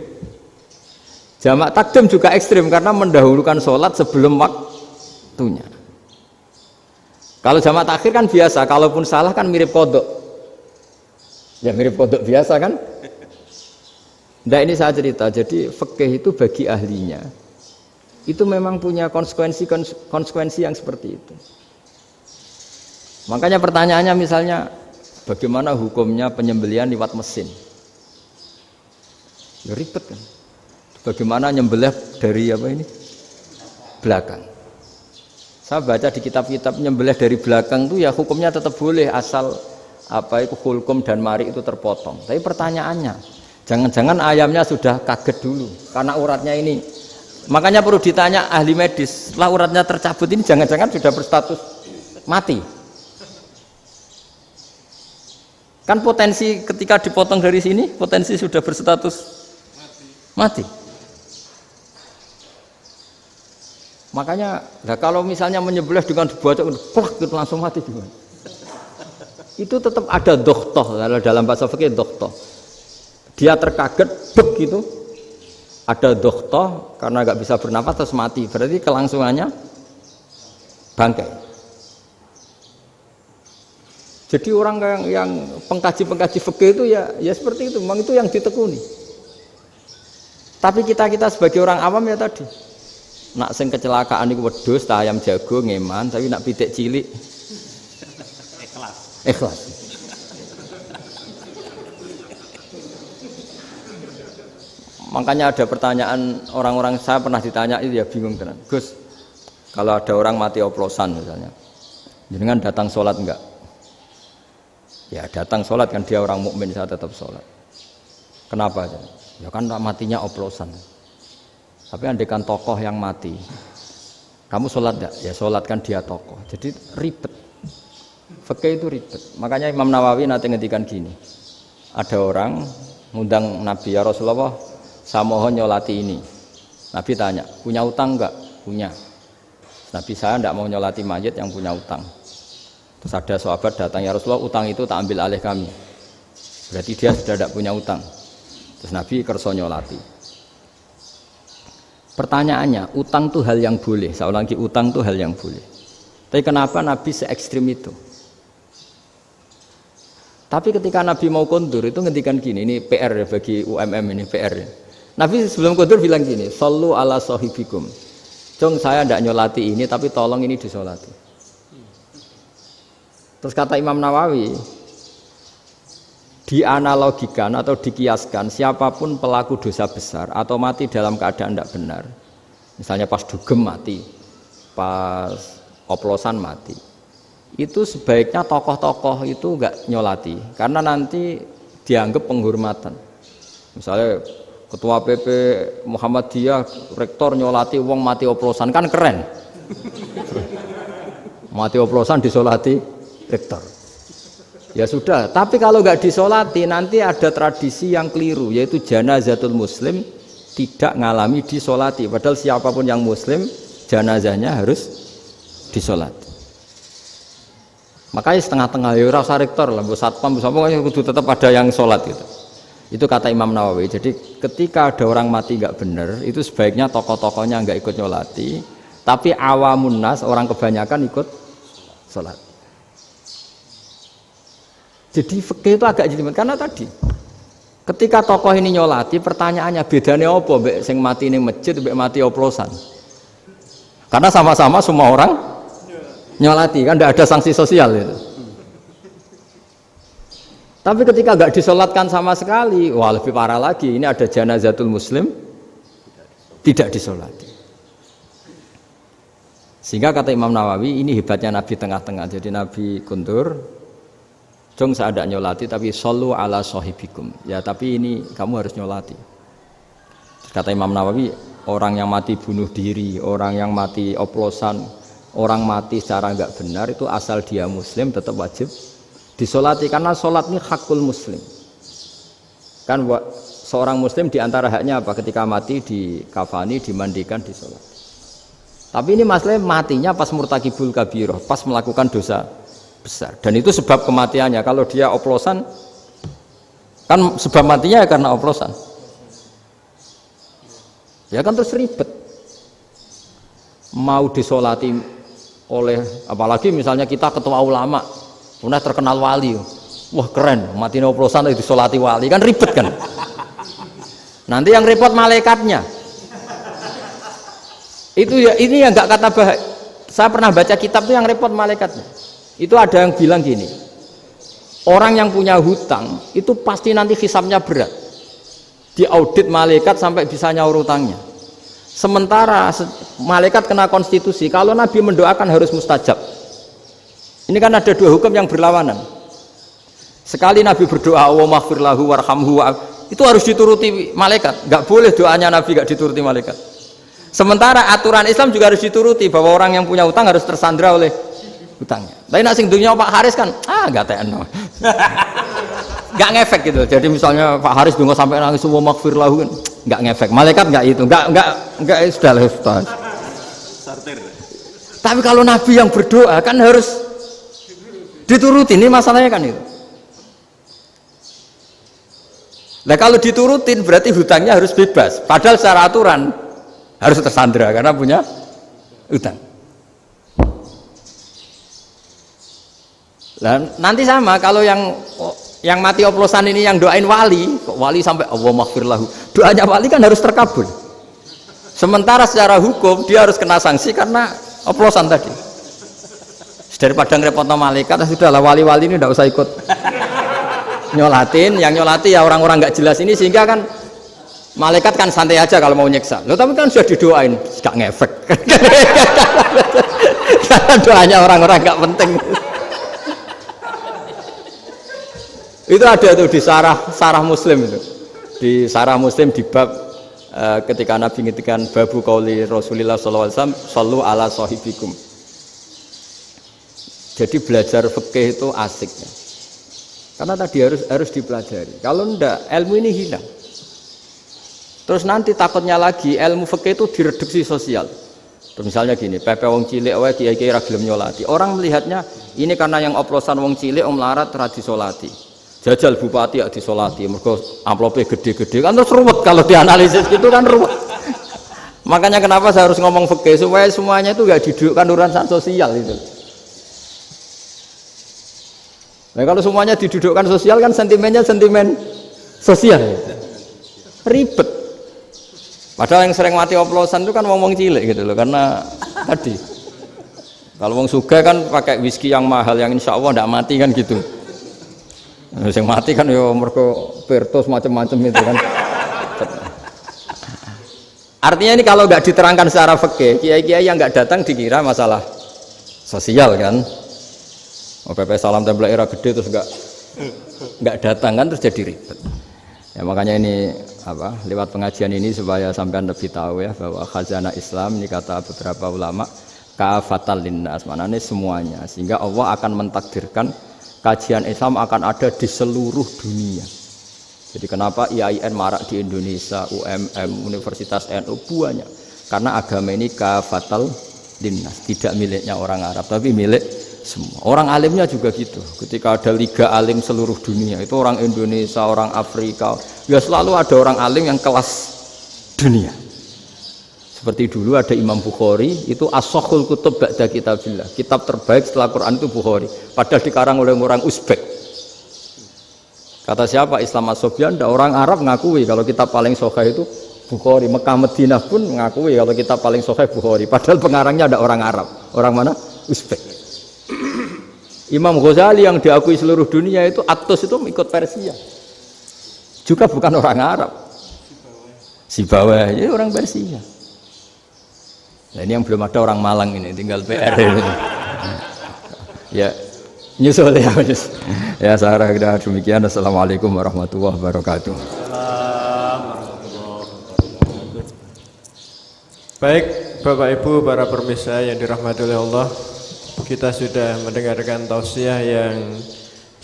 Jamak takdim juga ekstrim karena mendahulukan sholat sebelum waktunya. Kalau jamak takhir kan biasa, kalaupun salah kan mirip kodok. Ya mirip kodok biasa kan. Nah ini saya cerita, jadi fikih itu bagi ahlinya itu memang punya konsekuensi yang seperti itu. Makanya pertanyaannya misalnya bagaimana hukumnya penyembelihan lewat mesin? Ya ribet kan. Bagaimana nyembelih dari apa ini? Belakang. Saya baca di kitab-kitab nyembelih dari belakang itu ya hukumnya tetap boleh asal apa itu hulkum dan mari itu terpotong. Tapi pertanyaannya, jangan-jangan ayamnya sudah kaget dulu karena uratnya ini. Makanya perlu ditanya ahli medis, setelah uratnya tercabut ini jangan-jangan sudah berstatus mati. Kan potensi ketika dipotong dari sini, potensi sudah berstatus mati. Makanya, nah kalau misalnya menyembelih dengan dibaca, plak gitu langsung mati gimana? Itu tetap ada dokhtoh, kalau dalam bahasa fikih dokhtoh. Dia terkaget, begitu, ada dokhtoh karena nggak bisa bernafas terus mati. Berarti kelangsungannya bangkai. Jadi orang yang pengkaji fikih itu ya seperti itu, memang itu yang ditekuni. Tapi kita sebagai orang awam ya tadi. Nak sing kecelakaan iku wedhus ta ayam jago ngeman, tapi nak pitik cilik ikhlas. Makanya ada pertanyaan orang-orang, saya pernah ditanya itu ya bingung tenan. Gus, kalau ada orang mati oplosan misalnya, jenengan datang sholat enggak? Ya datang sholat kan, dia orang mukmin, saya tetap sholat. Kenapa? Ya kan matinya oplosan. Tapi andekan tokoh yang mati, kamu sholat enggak? Ya sholat kan dia tokoh. Jadi ribet. Fikih itu ribet. Makanya Imam Nawawi nanti ngendikan gini. Ada orang ngundang Nabi, ya Rasulullah, saya mohon nyolati ini. Nabi tanya, punya utang enggak? Punya. Nabi, saya enggak mau nyolati mayit yang punya utang. Terus ada sahabat datang, ya Rasulullah, utang itu tak ambil alih kami. Berarti dia sudah tidak punya utang. Terus Nabi kerso nyolati. Pertanyaannya, utang itu hal yang boleh. Saya ulangi, utang itu hal yang boleh. Tapi kenapa Nabi se-ekstrim itu? Tapi ketika Nabi mau kondur itu ngendikan gini, ini PR ya bagi UMM ini PR ya. Nabi sebelum kondur bilang gini, sallu ala sahibikum. Jong saya tidak nyolati ini, tapi tolong ini disolati. Terus kata Imam Nawawi, dianalogikan atau dikiaskan siapapun pelaku dosa besar atau mati dalam keadaan tidak benar, misalnya pas dugem mati, pas oplosan mati, itu sebaiknya tokoh-tokoh itu enggak nyolati karena nanti dianggap penghormatan. Misalnya ketua PP Muhammadiyah rektor nyolati wong mati oplosan, kan keren. Mati oplosan disolati rektor. Ya sudah, tapi kalau nggak disolati nanti ada tradisi yang keliru, yaitu janazatul muslim tidak ngalami disolati. Padahal siapapun yang muslim, janazahnya harus disolati. Makanya setengah-tengah, ya rasa rektor lah, satpam, itu tetap ada yang sholat gitu. Itu kata Imam Nawawi. Jadi ketika ada orang mati nggak benar, itu sebaiknya tokoh-tokohnya nggak ikut nyolati, tapi awamun nas, orang kebanyakan ikut sholat. Jadi fikih itu agak jelimet karena tadi ketika tokoh ini nyolati, pertanyaannya bedanya apa mbek sing mati ning masjid mbek mati oplosan? Karena sama-sama semua orang nyolati, kan tidak ada sanksi sosial itu. Tapi ketika nggak disolatkan sama sekali, wah lebih parah lagi. Ini ada janazatul muslim tidak disolati. Sehingga kata Imam Nawawi, ini hebatnya Nabi tengah-tengah. Jadi Nabi kundur, jong saya tidak nyolati, tapi sallu ala sahibikum. Ya tapi ini kamu harus nyolati. Kata Imam Nawawi, orang yang mati bunuh diri, orang yang mati oplosan, orang mati secara enggak benar itu asal dia muslim tetap wajib disolati karena sholat ini hakul muslim. Kan seorang muslim diantara haknya apa? Ketika mati dikafani, dimandikan, disolati. Tapi ini masalahnya matinya pas murtakibul kabiroh, pas melakukan dosa besar, dan itu sebab kematiannya. Kalau dia oplosan, kan sebab matinya ya karena oplosan, ya kan terus ribet. Mau disolati oleh, apalagi misalnya kita ketua ulama, udah terkenal wali, wah keren, mati oplosan itu disolati wali, kan ribet kan. Nanti yang repot malaikatnya. Itu ya, ini yang nggak kata bahaya. Saya pernah baca kitab itu yang repot malaikatnya. Itu ada yang bilang gini, orang yang punya hutang itu pasti nanti hisabnya berat, diaudit malaikat sampai bisa nyaur hutangnya. Sementara malaikat kena konstitusi, kalau Nabi mendoakan harus mustajab. Ini kan ada dua hukum yang berlawanan. Sekali Nabi berdoa, Allahumma ighfir lahu warhamhu, itu harus dituruti malaikat. Enggak boleh doanya Nabi enggak dituruti malaikat. Sementara aturan Islam juga harus dituruti, bahwa orang yang punya utang harus tersandra oleh utangnya. Tapi nak sing dunia Pak Haris kan, enggak tekno. Enggak ngefek gitu. Jadi misalnya Pak Haris donga sampai nangis, Allahumma ighfir lahu kan enggak ngefek. Malaikat enggak itu, enggak sudah lah Ustaz. Tapi kalau Nabi yang berdoa kan harus dituruti, ini masalahnya kan itu. Nah kalau diturutin berarti hutangnya harus bebas. Padahal secara aturan harus tersandra karena punya hutang. Nah, nanti sama kalau yang mati oplosan ini yang doain wali, kok wali sampai Allahumma ighfir lahu. Doanya wali kan harus terkabul. Sementara secara hukum dia harus kena sanksi karena oplosan tadi. Daripada ngerepotno malaikat, sudahlah wali-wali ini tidak usah ikut nyolatin, yang nyolati ya orang-orang nggak jelas ini, sehingga kan malaikat kan santai aja kalau mau nyiksa. Loh tapi kan sudah didoain, nggak ngefek. Karena doanya orang-orang nggak penting. Itu ada tuh di sarah Muslim itu. Di sarah Muslim di bab ketika Nabi ngintikan babu qauli Rasulillah sallallahu alaihi wasallam, sallu ala sahibikum. Jadi belajar fikih itu asik ya. Karena tadi harus dipelajari. Kalau enggak, ilmu ini hilang. Terus nanti takutnya lagi ilmu fikih itu direduksi sosial. Terus misalnya gini, pepe wong cilik wae kiai-kiai ra gelem nyolati. Orang melihatnya ini karena yang oplosan wong cilik om larat ra disolati. Jajal bupati ya disolati, mergo amplopnya gede-gede. Kan terus ruwet kalau dianalisis gitu kan ruwet. Makanya kenapa saya harus ngomong fikih supaya semuanya itu enggak didudukkan urusan sosial itu. Nah kalau semuanya didudukkan sosial kan sentimennya sentimen sosial, ribet. Padahal yang sering mati oplosan itu kan wong cilik gitu loh, karena tadi kalau wong sugih kan pakai whisky yang mahal yang insya Allah tidak mati kan gitu. Yang mati kan ya mergo Pertos macam-macam itu kan. Artinya ini kalau nggak diterangkan secara fikih, kiai-kiai yang nggak datang dikira masalah sosial kan. PP salam tempel era gede terus enggak datang kan terus jadi ribet. Ya makanya ini apa lewat pengajian ini supaya sampean lebih tahu ya bahwa khazanah Islam ini kata beberapa ulama kafatal linnas, maknanya semuanya, sehingga Allah akan mentakdirkan kajian Islam akan ada di seluruh dunia. Jadi kenapa IAIN marak di Indonesia, UMM, Universitas NU banyak, karena agama ini kafatal linnas, tidak miliknya orang Arab tapi milik semua. Orang alimnya juga gitu. Ketika ada liga alim seluruh dunia, itu orang Indonesia, orang Afrika, ya selalu ada orang alim yang kelas dunia. Seperti dulu ada Imam Bukhari, itu as-sahhul kutub ba'da kitabillah. Kitab terbaik setelah Quran itu Bukhari. Padahal dikarang oleh orang Uzbek. Kata siapa? Islam As-Sobyan, orang Arab ngakui kalau kitab paling sahih itu Bukhari. Mekah Madinah pun ngakui kalau kitab paling sahih Bukhari. Padahal pengarangnya ada orang Arab. Orang mana? Uzbek. Imam Ghazali yang diakui seluruh dunia itu Atos itu ikut Persia, juga bukan orang Arab, Sibawah ini orang Persia. Nah ini yang belum ada orang Malang ini, tinggal PR ini. Ya nyusul ya, ya saya kira demikian. Assalamualaikum warahmatullahi wabarakatuh. Baik Bapak Ibu para pemirsa yang dirahmati oleh Allah, kita sudah mendengarkan tausiah yang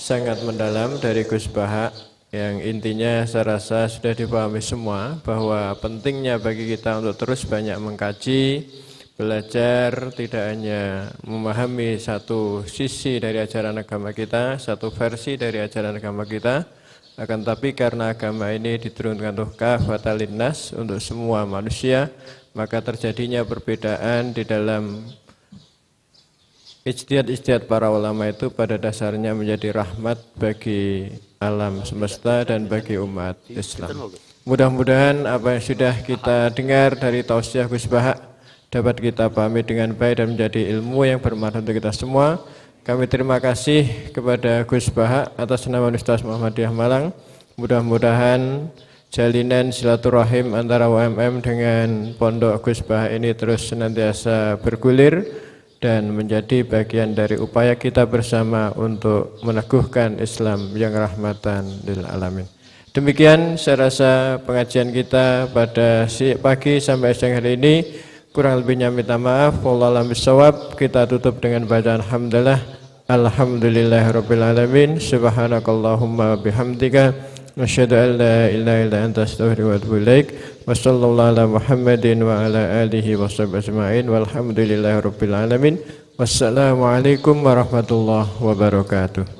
sangat mendalam dari Gus Bahak, yang intinya saya rasa sudah dipahami semua bahwa pentingnya bagi kita untuk terus banyak mengkaji, belajar, tidak hanya memahami satu sisi dari ajaran agama kita, satu versi dari ajaran agama kita, akan tapi karena agama ini diturunkan untuk kafatal linnas, untuk semua manusia, maka terjadinya perbedaan di dalam ijtihad para ulama itu pada dasarnya menjadi rahmat bagi alam semesta dan bagi umat Islam. Mudah-mudahan apa yang sudah kita dengar dari tausiah Gus Bahak dapat kita pahami dengan baik dan menjadi ilmu yang bermanfaat untuk kita semua. Kami terima kasih kepada Gus Bahak atas nama Universitas Muhammadiyah Malang. Mudah-mudahan jalinan silaturahim antara UMM dengan Pondok Gus Bah ini terus senantiasa bergulir dan menjadi bagian dari upaya kita bersama untuk meneguhkan Islam yang rahmatan lil alamin. Demikian saya rasa pengajian kita pada pagi sampai siang hari ini. Kurang lebihnya minta maaf. Wallahu a'lam bishawab. Kita tutup dengan bacaan alhamdulillah. Alhamdulillahirabbil alamin. Subhanakallahumma bihamdika asyhadu an la ilaha illa anta astaghfiruka wa atubu ilaik. Wa sallallahu ala Muhammadin wa ala alihi washabbihi ajmain. Walhamdulillahirabbil alamin. Wassalamualaikum warahmatullahi wabarakatuh.